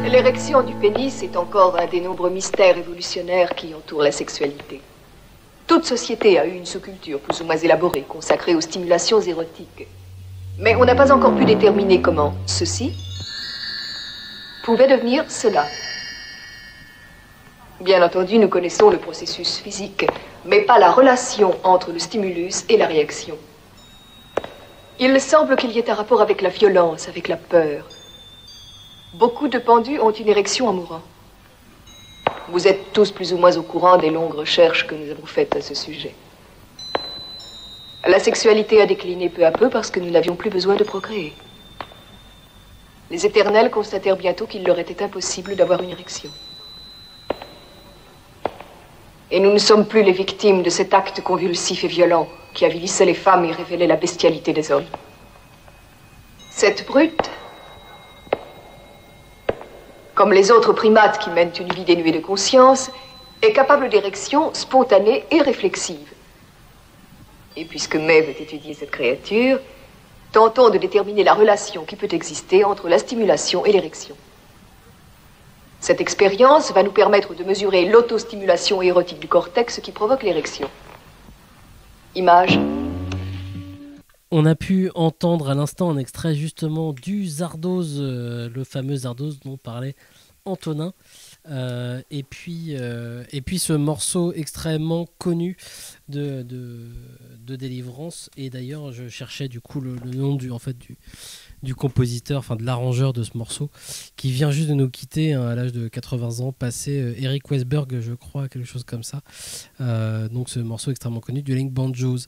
L'érection du pénis est encore un des nombreux mystères évolutionnaires qui entourent la sexualité. Toute société a eu une sous-culture plus ou moins élaborée, consacrée aux stimulations érotiques. Mais on n'a pas encore pu déterminer comment ceci pouvait devenir cela. Bien entendu, nous connaissons le processus physique, mais pas la relation entre le stimulus et la réaction. Il semble qu'il y ait un rapport avec la violence, avec la peur. Beaucoup de pendus ont une érection en mourant. Vous êtes tous plus ou moins au courant des longues recherches que nous avons faites à ce sujet. La sexualité a décliné peu à peu parce que nous n'avions plus besoin de procréer. Les éternels constatèrent bientôt qu'il leur était impossible d'avoir une érection. Et nous ne sommes plus les victimes de cet acte convulsif et violent qui avilissait les femmes et révélait la bestialité des hommes. Cette brute, comme les autres primates qui mènent une vie dénuée de conscience, est capable d'érection spontanée et réflexive. Et puisque Maeve veut étudier cette créature, tentons de déterminer la relation qui peut exister entre la stimulation et l'érection. Cette expérience va nous permettre de mesurer l'autostimulation érotique du cortex qui provoque l'érection. Image. On a pu entendre à l'instant un extrait justement du Zardoz, le fameux Zardoz dont parlait Antonin. Et puis ce morceau extrêmement connu de Délivrance. Et d'ailleurs, je cherchais du coup le nom du compositeur, enfin de l'arrangeur de ce morceau, qui vient juste de nous quitter à l'âge de 80 ans, passé Eric Westberg, je crois, quelque chose comme ça. Donc ce morceau extrêmement connu du Link Banjos.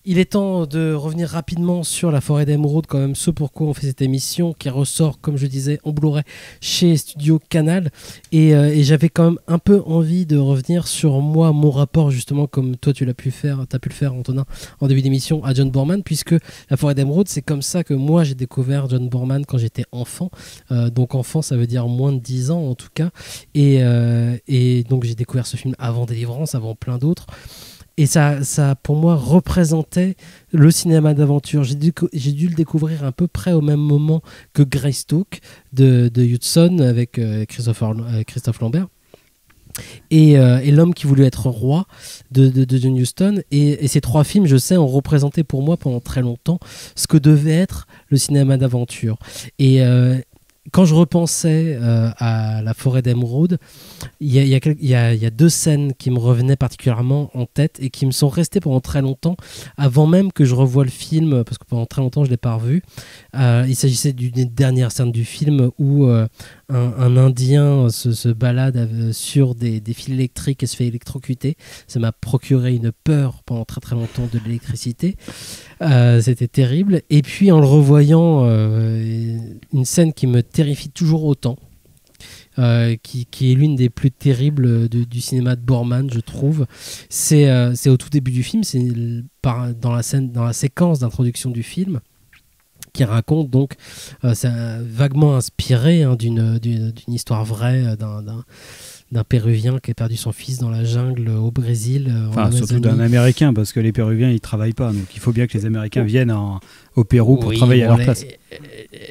Il est temps de revenir rapidement sur La Forêt d'Émeraude, quand même, ce pourquoi on fait cette émission, qui ressort, comme je disais, en Blu-ray chez Studio Canal. Et j'avais quand même un peu envie de revenir sur moi, mon rapport, justement, comme toi tu l'as pu faire, t'as pu le faire, Antonin, en début d'émission, à John Boorman, puisque La Forêt d'Émeraude, c'est comme ça que moi j'ai découvert John Boorman quand j'étais enfant. Donc enfant, ça veut dire moins de 10 ans en tout cas. Et donc j'ai découvert ce film avant Délivrance, avant plein d'autres. Et ça, pour moi, représentait le cinéma d'aventure. J'ai dû le découvrir à peu près au même moment que Greystoke de Hudson avec Christophe Lambert. Et L'homme qui voulait être roi de John Huston. Et ces trois films, je sais, ont représenté pour moi pendant très longtemps ce que devait être le cinéma d'aventure. Et quand je repensais à La Forêt d'Émeraude, il y a deux scènes qui me revenaient particulièrement en tête et qui me sont restées pendant très longtemps, avant même que je revoie le film, parce que pendant très longtemps je ne l'ai pas revu. Il s'agissait d'une dernière scène du film où un Indien se balade sur des fils électriques et se fait électrocuter. Ça m'a procuré une peur pendant très très longtemps de l'électricité. C'était terrible. Et puis en le revoyant, une scène qui me terrifie toujours autant, qui est l'une des plus terribles du cinéma de Boorman, je trouve. C'est au tout début du film, c'est dans la séquence d'introduction du film, qui raconte donc, c'est vaguement inspiré d'une histoire vraie d'un Péruvien qui a perdu son fils dans la jungle au Brésil. Enfin, surtout d'un Américain, parce que les Péruviens, ils ne travaillent pas. Donc il faut bien que les Américains viennent au Pérou pour travailler à leur place.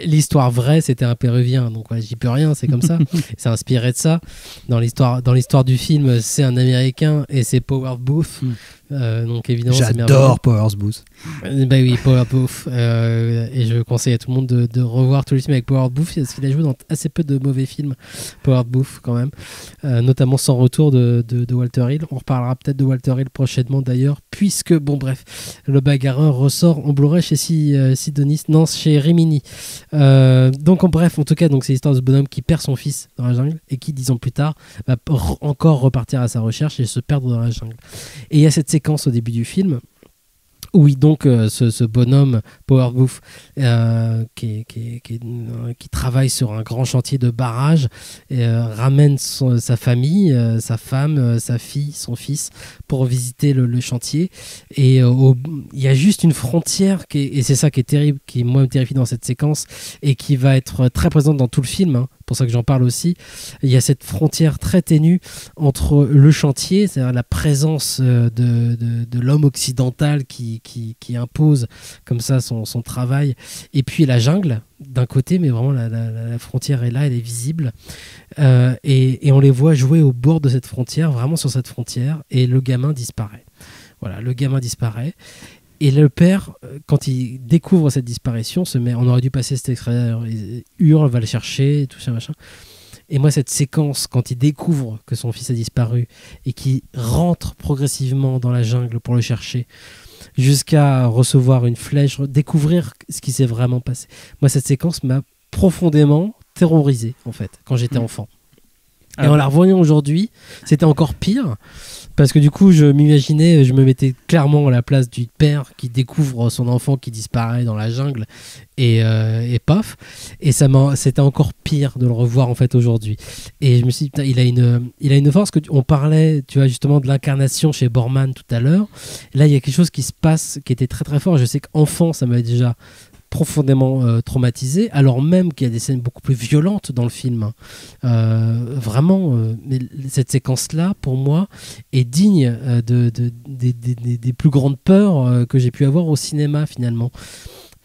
L'histoire vraie, c'était un Péruvien, donc ouais, j'y peux rien, c'est comme ça. C'est inspiré de ça. Dans l'histoire du film, c'est un Américain et c'est Powers Booth. Donc évidemment, j'adore Powers Booth. Bah oui, Powers Booth. Et je conseille à tout le monde de revoir tous les films avec Powers Booth, parce qu'il a joué dans assez peu de mauvais films, Powers Booth quand même. Notamment Sans retour de Walter Hill. On reparlera peut-être de Walter Hill prochainement d'ailleurs, puisque, bon bref, Le Bagarreur ressort en Blu-ray chez Sidonis, non, chez Rimini. Donc en bref, en tout cas, donc c'est l'histoire de ce bonhomme qui perd son fils dans la jungle et qui, 10 ans plus tard, va encore repartir à sa recherche et se perdre dans la jungle. Et il y a cette séquence au début du film où donc ce bonhomme Powers Booth qui travaille sur un grand chantier de barrage ramène sa famille, sa femme, sa fille, son fils pour visiter le chantier, et il y a juste une frontière et c'est ça qui est terrible, qui moi me terrifie dans cette séquence et qui va être très présente dans tout le film, hein. Pour ça que j'en parle aussi. Il y a cette frontière très ténue entre le chantier, c'est-à-dire la présence de l'homme occidental qui impose comme ça son travail, et puis la jungle d'un côté, mais vraiment la frontière est là, elle est visible, et on les voit jouer au bord de cette frontière, vraiment sur cette frontière, et le gamin disparaît. Voilà, le gamin disparaît. Et le père, quand il découvre cette disparition, on aurait dû passer cet extrait, il hurle, va le chercher, tout ça, machin. Et moi, cette séquence, quand il découvre que son fils a disparu et qu'il rentre progressivement dans la jungle pour le chercher, jusqu'à recevoir une flèche, découvrir ce qui s'est vraiment passé. Moi, cette séquence m'a profondément terrorisé, en fait, quand j'étais enfant. Et en la revoyant aujourd'hui, c'était encore pire, parce que du coup, je me mettais clairement à la place du père qui découvre son enfant qui disparaît dans la jungle, et paf, et c'était encore pire de le revoir en fait aujourd'hui. Et je me suis dit, putain, il a une force, on parlait, tu vois, justement de l'incarnation chez Borman tout à l'heure. Là, il y a quelque chose qui se passe qui était très très fort. Je sais qu'enfant, ça m'avait déjà profondément traumatisé, alors même qu'il y a des scènes beaucoup plus violentes dans le film. Vraiment, mais cette séquence-là, pour moi, est digne des plus grandes peurs que j'ai pu avoir au cinéma, finalement.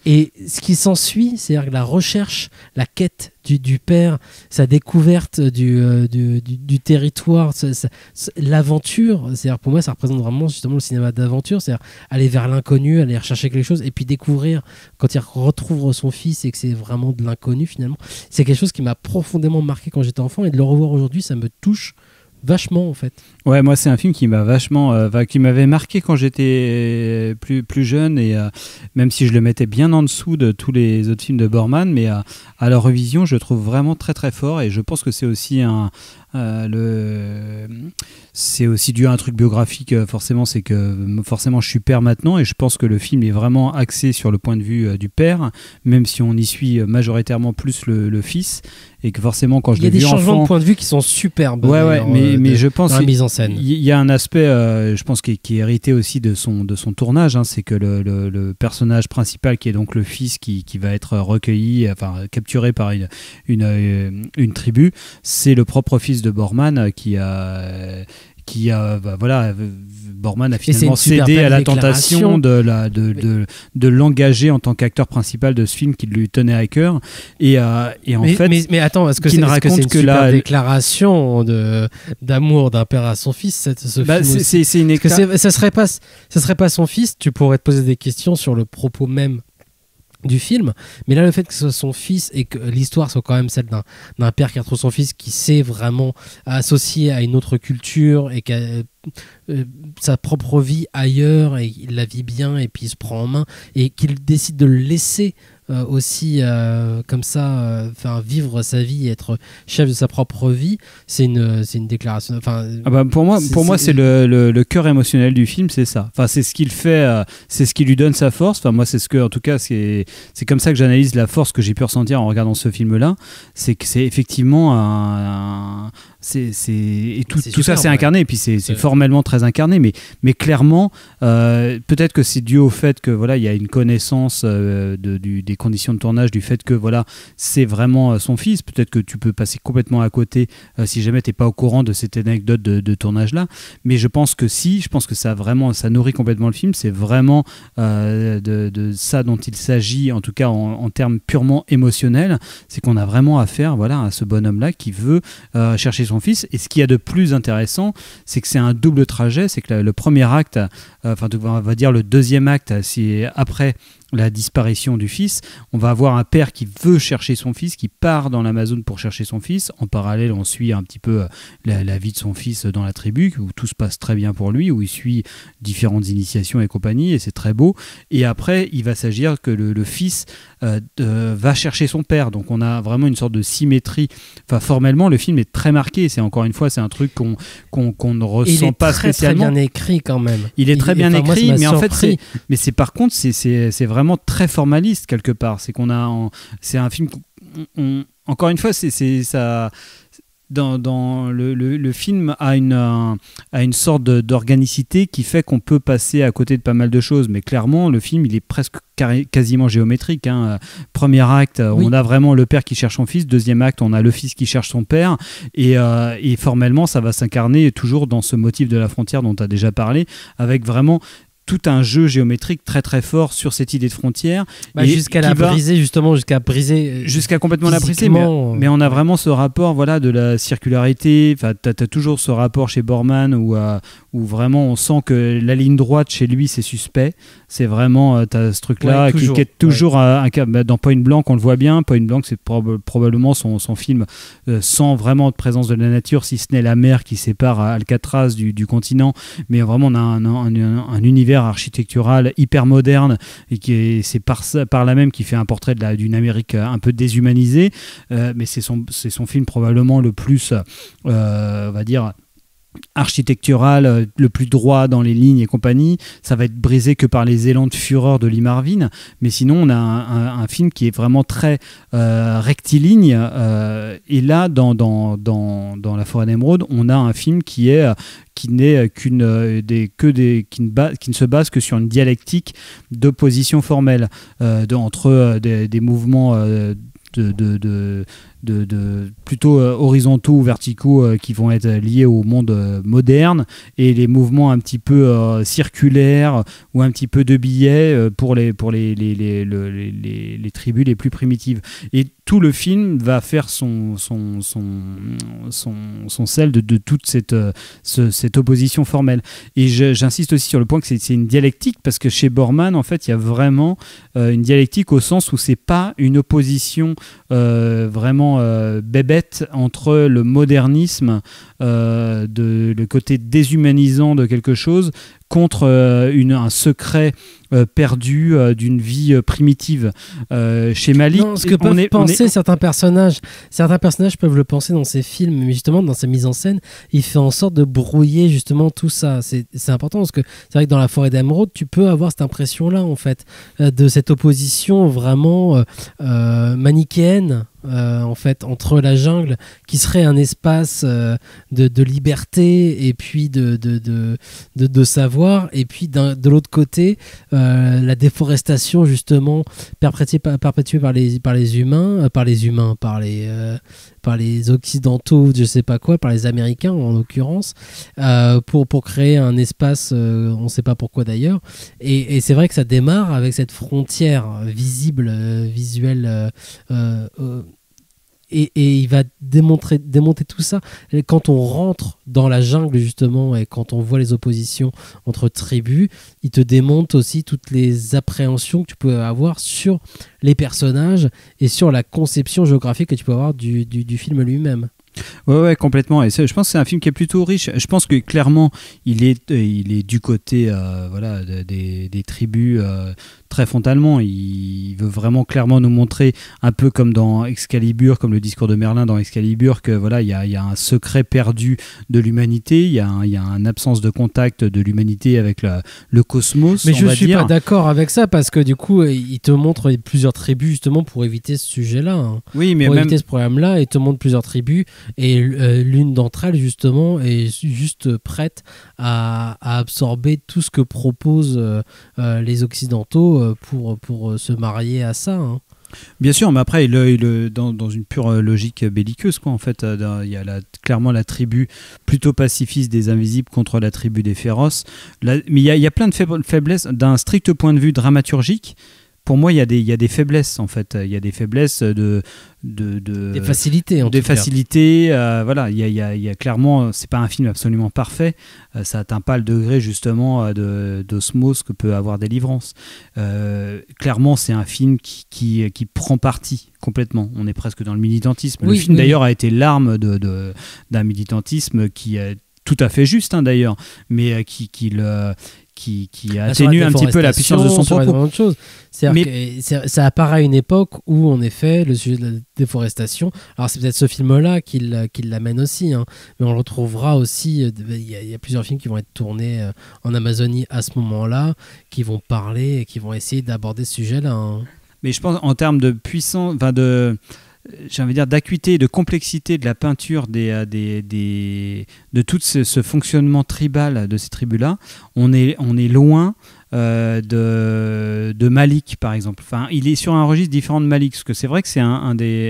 Et ce qui s'ensuit, c'est-à-dire que la recherche, la quête du père, sa découverte du territoire, l'aventure, c'est-à-dire pour moi ça représente vraiment justement le cinéma d'aventure, c'est-à-dire aller vers l'inconnu, aller rechercher quelque chose et puis découvrir quand il retrouve son fils et que c'est vraiment de l'inconnu finalement. C'est quelque chose qui m'a profondément marqué quand j'étais enfant et de le revoir aujourd'hui, ça me touche vachement en fait. Ouais, moi c'est un film qui m'a vachement, qui m'avait marqué quand j'étais plus jeune et même si je le mettais bien en dessous de tous les autres films de Borman, mais à la revision je le trouve vraiment très très fort et je pense que c'est aussi c'est aussi dû à un truc biographique forcément, c'est que forcément je suis père maintenant et je pense que le film est vraiment axé sur le point de vue du père, même si on y suit majoritairement plus le fils et que forcément quand je l'ai vu enfant... Il y a des changements de point de vue qui sont superbes mais je pense dans la mise en scène. Il y a un aspect je pense qui est hérité aussi de son tournage, hein, c'est que le personnage principal qui est donc le fils qui va être recueilli, enfin capturé par une tribu, c'est le propre fils de Borman Borman a finalement cédé à la tentation de l'engager en tant qu'acteur principal de ce film qui lui tenait à cœur mais attends, est-ce que c'est une super déclaration d'amour d'un père à son fils ce film ça serait pas son fils, tu pourrais te poser des questions sur le propos même du film, mais là le fait que ce soit son fils et que l'histoire soit quand même celle d'un père qui retrouve son fils, qui s'est vraiment associé à une autre culture et qui a sa propre vie ailleurs et il la vit bien et puis il se prend en main et qu'il décide de le laisser aussi comme ça vivre sa vie et être chef de sa propre vie, c'est une déclaration, pour moi c'est le cœur émotionnel du film, c'est ça, c'est ce qu'il fait, c'est ce qui lui donne sa force, moi c'est ce que, en tout cas c'est comme ça que j'analyse la force que j'ai pu ressentir en regardant ce film là, c'est que c'est effectivement tout ça c'est incarné et puis c'est formellement très incarné, mais clairement peut-être que c'est dû au fait que voilà il y a une connaissance des conditions de tournage, du fait que voilà c'est vraiment son fils, peut-être que tu peux passer complètement à côté si jamais t'es pas au courant de cette anecdote de tournage là, mais je pense que ça nourrit complètement le film, c'est vraiment de ça dont il s'agit, en tout cas en termes purement émotionnels, c'est qu'on a vraiment affaire à ce bonhomme là qui veut chercher son fils. Et ce qu'il y a de plus intéressant, c'est que c'est un double trajet, c'est que le premier acte, on va dire le deuxième acte, c'est après la disparition du fils, on va avoir un père qui veut chercher son fils, qui part dans l'Amazone pour chercher son fils. En parallèle, on suit un petit peu la vie de son fils dans la tribu, où tout se passe très bien pour lui, où il suit différentes initiations et compagnie, et c'est très beau. Et après, il va s'agir que le fils va chercher son père. Donc on a vraiment une sorte de symétrie. Formellement, le film est très marqué. C'est encore une fois, c'est un truc qu'on ne ressent pas spécialement. Il est très bien écrit quand même. Il est très bien écrit, mais en fait, c'est par contre, c'est vraiment très formaliste quelque part. C'est un film. Encore une fois, c'est ça. Dans le film a une sorte d'organicité qui fait qu'on peut passer à côté de pas mal de choses, mais clairement le film il est presque quasiment géométrique, hein. Premier acte, on a vraiment le père qui cherche son fils, deuxième acte on a le fils qui cherche son père, et formellement ça va s'incarner toujours dans ce motif de la frontière dont tu as déjà parlé, avec vraiment tout un jeu géométrique très très fort sur cette idée de frontière. Jusqu'à la briser, justement, jusqu'à complètement la briser, mais on a vraiment ce rapport voilà, de la circularité. Enfin, tu as toujours ce rapport chez Borman où vraiment on sent que la ligne droite chez lui c'est suspect. C'est vraiment, tu as ce truc-là qui est toujours dans Point Blank, on le voit bien. Point Blank, c'est probablement son film sans vraiment de présence de la nature, si ce n'est la mer qui sépare Alcatraz du continent. Mais vraiment, on a un univers architectural hyper moderne et c'est par là même qui fait un portrait d'une Amérique un peu déshumanisée. Mais c'est son film probablement le plus, on va dire, architectural, le plus droit dans les lignes et compagnie. Ça va être brisé que par les élans de fureur de Lee Marvin, mais sinon on a un film qui est vraiment très rectiligne, et là dans La Forêt d'Émeraude on a un film qui n'est qui ne se base que sur une dialectique d'opposition formelle entre des mouvements plutôt horizontaux ou verticaux qui vont être liés au monde moderne, et les mouvements un petit peu circulaires ou un petit peu de billets pour les tribus les plus primitives. Et tout le film va faire son sel de toute cette opposition formelle. Et j'insiste aussi sur le point que c'est une dialectique, parce que chez Borman, en fait, il y a vraiment une dialectique au sens où c'est pas une opposition vraiment bébête entre le modernisme, le côté déshumanisant de quelque chose, contre un secret perdu d'une vie primitive. Chez Malick, ce que peuvent penser certains personnages peuvent le penser dans ses films, mais justement dans sa mise en scène, il fait en sorte de brouiller justement tout ça. C'est important, parce que c'est vrai que dans La Forêt d'Émeraude, tu peux avoir cette impression-là, en fait, de cette opposition vraiment manichéenne. En fait, entre la jungle qui serait un espace de liberté et puis de savoir, et puis de l'autre côté la déforestation justement perpétuée par les humains, par les occidentaux, je sais pas quoi, par les Américains en l'occurrence, pour créer un espace, on ne sait pas pourquoi d'ailleurs, et c'est vrai que ça démarre avec cette frontière visible, visuelle, et il va démonter tout ça. Et quand on rentre dans la jungle justement, et quand on voit les oppositions entre tribus, il te démonte aussi toutes les appréhensions que tu peux avoir sur les personnages et sur la conception géographique que tu peux avoir du film lui-même. Ouais, complètement. Et je pense que c'est un film qui est plutôt riche. Je pense que clairement, il est du côté des tribus très frontalement. Il veut vraiment clairement nous montrer, un peu comme dans Excalibur, comme le discours de Merlin dans Excalibur, que voilà, il y a un secret perdu de l'humanité. Il y a une absence de contact de l'humanité avec le cosmos. Mais je suis pas d'accord avec ça, parce que du coup, il te montre plusieurs tribus justement pour éviter ce sujet-là. Hein. Oui, mais pour éviter ce problème-là, il te montre plusieurs tribus. Et l'une d'entre elles, justement, est juste prête à absorber tout ce que proposent les Occidentaux pour se marier à ça. Hein. Bien sûr, mais après, dans une pure logique belliqueuse, quoi. En fait, il y a clairement la tribu plutôt pacifiste des invisibles contre la tribu des féroces. Mais il y a plein de faiblesses. D'un strict point de vue dramaturgique, pour moi, il y a des faiblesses, en fait. Il y a des faiblesses des facilités, des facilités. Voilà, il y a clairement, c'est pas un film absolument parfait. Ça atteint pas le degré justement d'osmose que peut avoir Délivrance. Clairement, c'est un film qui prend parti complètement. On est presque dans le militantisme. Le film d'ailleurs a été l'arme d'un militantisme qui est tout à fait juste, hein, d'ailleurs, mais qui atténue un petit peu la puissance de son propos. Ça apparaît à une époque où, en effet, le sujet de la déforestation, alors c'est peut-être ce film-là qui l'amène aussi, hein, mais on le retrouvera aussi, il y a plusieurs films qui vont être tournés en Amazonie à ce moment-là, qui vont parler et qui vont essayer d'aborder ce sujet-là. Hein. Mais je pense, en termes de puissance, j'ai envie de dire d'acuité, de complexité de la peinture de tout ce fonctionnement tribal de ces tribus-là, on est loin de Malick, par exemple. Enfin, il est sur un registre différent de Malick, parce que c'est vrai que c'est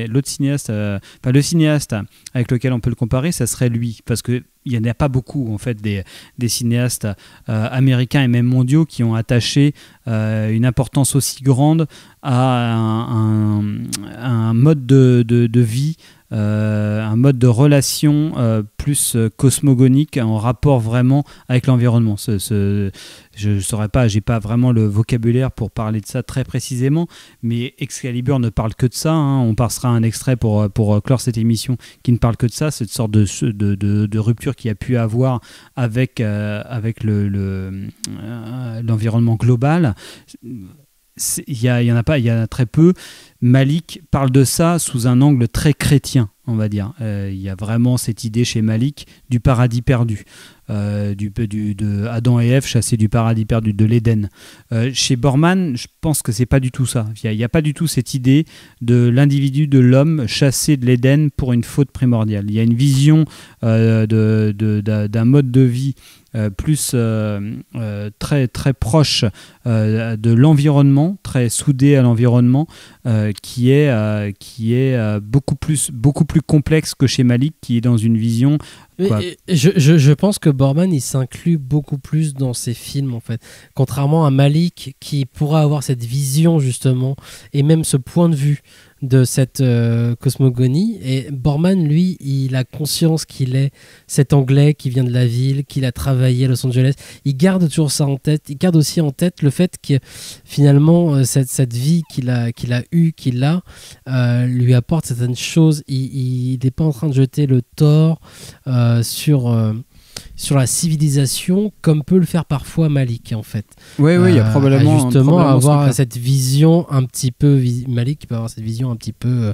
l'autre cinéaste, le cinéaste avec lequel on peut le comparer, ça serait lui, parce que il n'y en a pas beaucoup en fait des cinéastes américains et même mondiaux qui ont attaché une importance aussi grande à un mode de vie, un mode de relation plus cosmogonique en rapport vraiment avec l'environnement. Je ne saurais pas, j'ai pas vraiment le vocabulaire pour parler de ça très précisément, mais Excalibur ne parle que de ça. On passera un extrait pour clore cette émission qui ne parle que de ça, cette sorte de rupture qu'il y a pu avoir avec l'environnement global. Il y en a pas, il y en a très peu. Malick parle de ça sous un angle très chrétien, on va dire. Il y a vraiment cette idée chez Malick du paradis perdu, de Adam et Ève chassés du paradis perdu, de l'Éden. Chez Borman, je pense que c'est pas du tout ça. Il y a pas du tout cette idée de l'individu, de l'homme chassé de l'Éden pour une faute primordiale. Il y a une vision d'un mode de vie plus très très proche de l'environnement, très soudé à l'environnement, qui est beaucoup plus complexe que chez Malick, qui est dans une vision. Je pense que Borman il s'inclut beaucoup plus dans ses films en fait, contrairement à Malick qui pourra avoir cette vision justement et même ce point de vue de cette cosmogonie. Et Borman, lui, il a conscience qu'il est cet Anglais qui vient de la ville, qu'il a travaillé à Los Angeles. Il garde toujours ça en tête. Il garde aussi en tête le fait que finalement cette vie qu'il a lui apporte certaines choses. Il n'est pas en train de jeter le tort sur la civilisation comme peut le faire parfois Malick en fait. Oui, il y a probablement justement avoir cette vision un petit peu Malick peut avoir cette vision un petit peu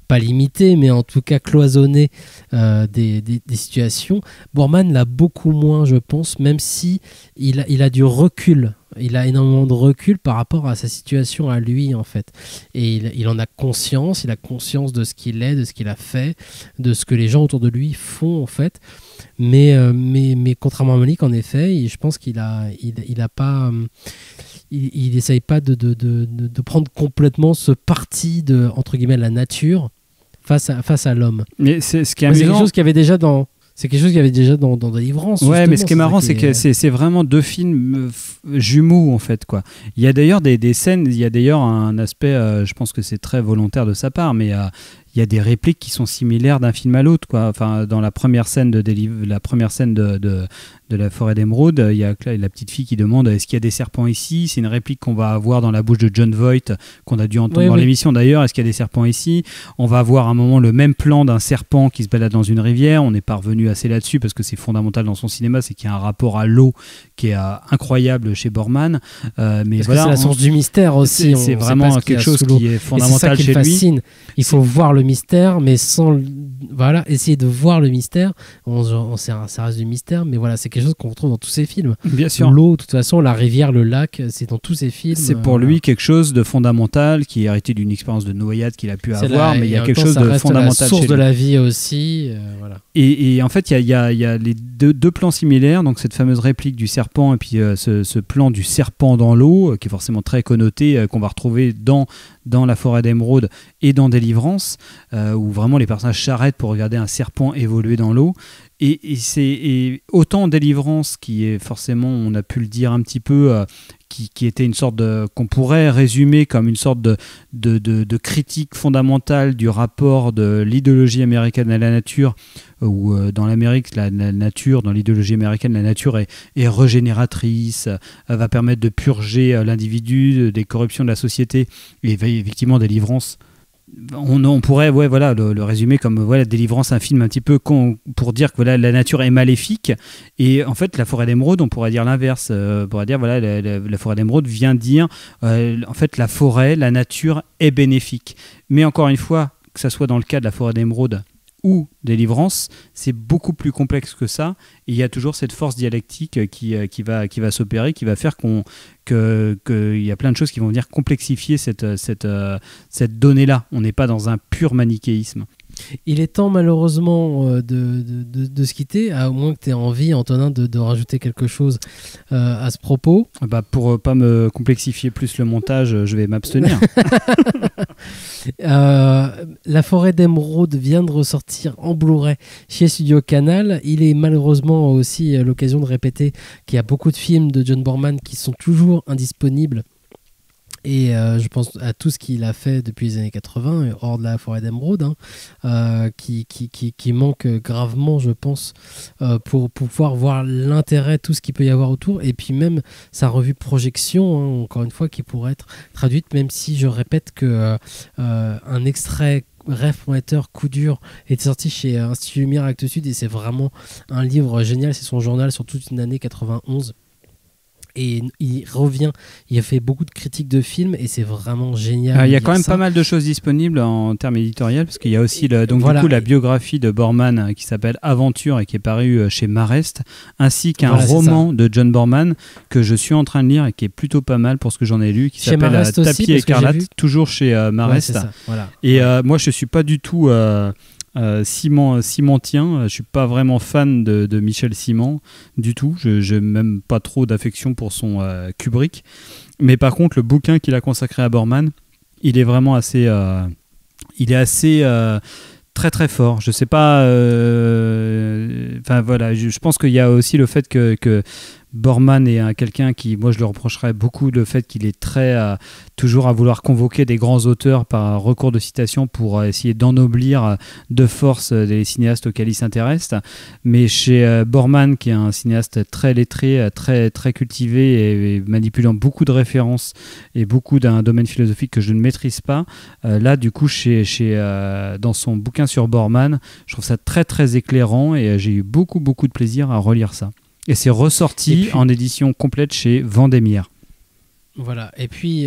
pas limitée mais en tout cas cloisonnée des situations. Borman l'a beaucoup moins je pense, même si il a du recul. Il a énormément de recul par rapport à sa situation à lui en fait, et il en a conscience. Il a conscience de ce qu'il est, de ce qu'il a fait, de ce que les gens autour de lui font en fait. Mais contrairement à Malick en effet, je pense qu'il a pas, il essaye pas de prendre complètement ce parti de entre guillemets la nature face à l'homme. Mais c'est ce qui est amusant. C'est quelque chose qu'il y avait déjà dans. C'est quelque chose qu'il y avait déjà dans Délivrance. Ouais, mais ce qui est marrant, c'est que c'est vraiment deux films jumeaux, en fait, quoi. Il y a d'ailleurs des scènes, il y a d'ailleurs un aspect, je pense que c'est très volontaire de sa part, mais il y a des répliques qui sont similaires d'un film à l'autre, quoi. Enfin, dans la première scène de la forêt d'émeraude, il y a la petite fille qui demande est-ce qu'il y a des serpents ici. C'est une réplique qu'on va avoir dans la bouche de John Voight, qu'on a dû entendre dans l'émission d'ailleurs. Est-ce qu'il y a des serpents ici? On va avoir à un moment le même plan d'un serpent qui se balade dans une rivière. On n'est pas revenu assez là-dessus parce que c'est fondamental dans son cinéma, c'est qu'il y a un rapport à l'eau qui est incroyable chez Borman. Mais parce que c'est la source du mystère aussi. C'est vraiment quelque chose qui est fondamental chez lui. Il faut voir le mystère, mais sans essayer de voir le mystère. Ça reste du mystère, mais voilà, c'est quelque chose qu'on retrouve dans tous ses films. Bien sûr. L'eau, de toute façon, la rivière, le lac, c'est dans tous ses films. C'est pour lui quelque chose de fondamental, qui est hérité d'une expérience de noyade qu'il a pu avoir, mais il y a quelque chose de fondamental chez lui. La source de la vie aussi. Voilà. Et en fait, il y a les deux plans similaires, donc cette fameuse réplique du serpent et puis ce plan du serpent dans l'eau, qui est forcément très connoté, qu'on va retrouver dans la forêt d'émeraude et dans Délivrance, où vraiment les personnages s'arrêtent pour regarder un serpent évoluer dans l'eau. Et c'est autant Délivrance qui est forcément, on a pu le dire un petit peu, qui était une sorte qu'on pourrait résumer comme une sorte de critique fondamentale du rapport de l'idéologie américaine à la nature, où dans l'Amérique, la nature, dans l'idéologie américaine, la nature est régénératrice, va permettre de purger l'individu des corruptions de la société. Et effectivement, Délivrance, on pourrait le résumer comme Délivrance, un film un petit peu pour dire que la nature est maléfique, et en fait la forêt d'émeraude, on pourrait dire l'inverse. On pourrait dire la forêt d'émeraude vient dire en fait la forêt, la nature est bénéfique. Mais encore une fois, que ça soit dans le cas de la forêt d'émeraude ou Délivrance, c'est beaucoup plus complexe que ça, et il y a toujours cette force dialectique qui va s'opérer, qui va faire qu'il y a plein de choses qui vont venir complexifier cette donnée-là. On n'est pas dans un pur manichéisme. Il est temps malheureusement de se quitter, à moins que tu aies envie, Antonin, de rajouter quelque chose à ce propos. Pour pas me complexifier plus le montage, je vais m'abstenir. La forêt d'émeraude vient de ressortir en Blu-ray chez Studio Canal. Il est malheureusement aussi l'occasion de répéter qu'il y a beaucoup de films de John Boorman qui sont toujours indisponibles. Et je pense à tout ce qu'il a fait depuis les années 80, hors de la forêt d'émeraude, qui manque gravement, je pense, pour pouvoir voir l'intérêt, tout ce qu'il peut y avoir autour. Et puis même sa revue Projection, encore une fois, qui pourrait être traduite, même si je répète que un extrait Rêve prometteur, coup dur est sorti chez Institut Lumière Actes Sud, et c'est vraiment un livre génial. C'est son journal sur toute une année 91. Et il revient, il a fait beaucoup de critiques de films et c'est vraiment génial. Il y a quand même pas mal de choses disponibles en termes éditoriaux, parce qu'il y a aussi du coup, la biographie de Boorman qui s'appelle Aventure et qui est parue chez Marest, ainsi qu'un roman de John Boorman que je suis en train de lire et qui est plutôt pas mal pour ce que j'en ai lu, qui s'appelle Tapis écarlate, toujours chez Marest. Et moi je suis pas du tout cimentien, je suis pas vraiment fan de Michel Ciment du tout, je n'ai même pas trop d'affection pour son Kubrick, mais par contre le bouquin qu'il a consacré à Boorman, il est vraiment assez très très fort. Je sais pas, je pense qu'il y a aussi le fait que Boorman est quelqu'un qui, moi je lui reprocherais beaucoup le fait qu'il est très toujours à vouloir convoquer des grands auteurs par recours de citation pour essayer d'ennoblir de force les cinéastes auxquels il s'intéresse. Mais chez Boorman, qui est un cinéaste très lettré, très, très cultivé et manipulant beaucoup de références et beaucoup d'un domaine philosophique que je ne maîtrise pas, là du coup dans son bouquin sur Boorman, je trouve ça très très éclairant et j'ai eu beaucoup de plaisir à relire ça. Et c'est ressorti en édition complète chez Vendémiaire. Voilà, et puis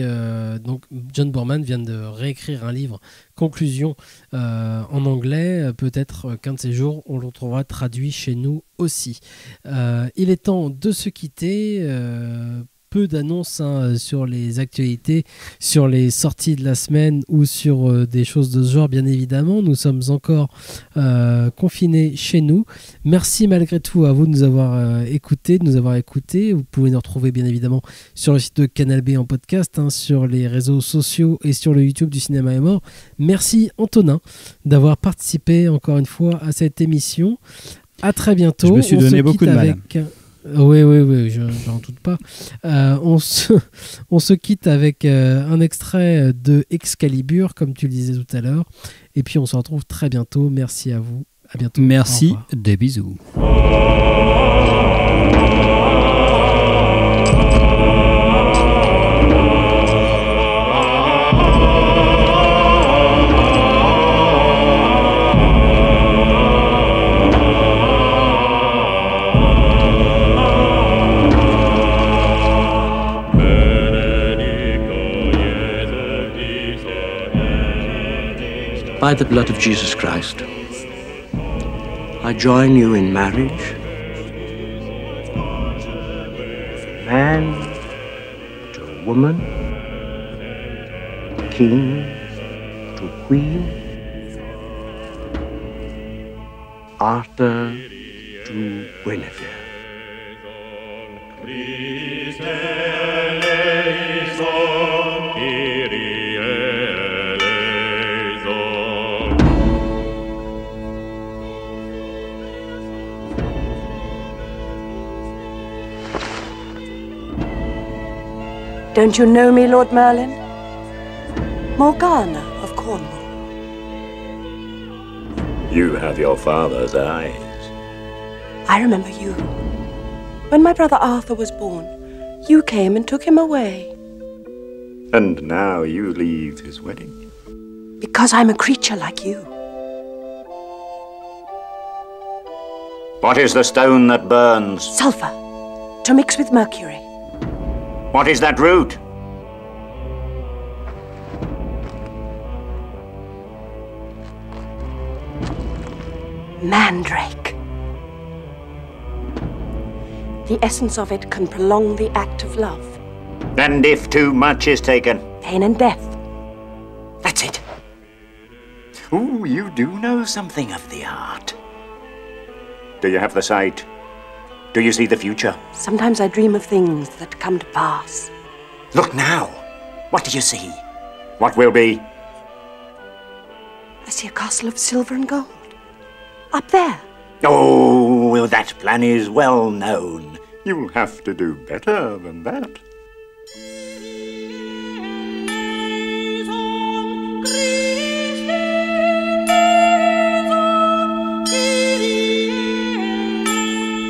donc John Boorman vient de réécrire un livre, Conclusion, en anglais. Peut-être qu'un de ces jours, on le retrouvera traduit chez nous aussi. Il est temps de se quitter. Peu d'annonces sur les actualités, sur les sorties de la semaine ou sur des choses de ce genre, bien évidemment. Nous sommes encore confinés chez nous. Merci malgré tout à vous de nous avoir écoutés, Vous pouvez nous retrouver bien évidemment sur le site de Canal B en podcast, sur les réseaux sociaux et sur le YouTube du Cinéma est mort. Merci Antonin d'avoir participé encore une fois à cette émission. À très bientôt. Je me suis donné beaucoup de mal. Oui, j'en doute pas. On se quitte avec un extrait de Excalibur, comme tu le disais tout à l'heure. Et puis on se retrouve très bientôt. Merci à vous. À bientôt. Merci. Des bisous. By the blood of Jesus Christ, I join you in marriage. Man to woman, king to queen, Arthur to Guinevere. Don't you know me, Lord Merlin? Morgana of Cornwall. You have your father's eyes. I remember you. When my brother Arthur was born, you came and took him away. And now you leave his wedding. Because I'm a creature like you. What is the stone that burns? Sulfur, to mix with mercury. What is that root? Mandrake. The essence of it can prolong the act of love. And if too much is taken? Pain and death. That's it. Ooh, you do know something of the art. Do you have the sight? Do you see the future? Sometimes I dream of things that come to pass. Look now. What do you see? What will be? I see a castle of silver and gold. Up there. Oh, that plan is well known. You'll have to do better than that.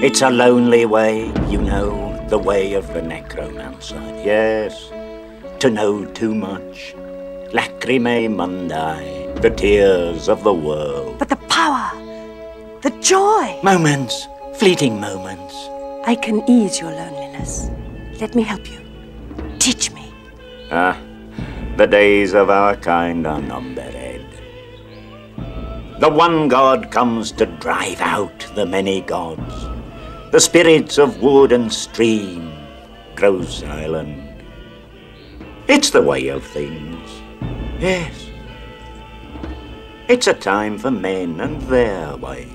It's a lonely way, you know, the way of the necromancer. Yes, to know too much. Lacrimae mundi, the tears of the world. But the power, the joy. Moments, fleeting moments. I can ease your loneliness. Let me help you. Teach me. Ah, the days of our kind are numbered. The one god comes to drive out the many gods. The spirits of wood and stream grow silent. It's the way of things. Yes. It's a time for men and their way.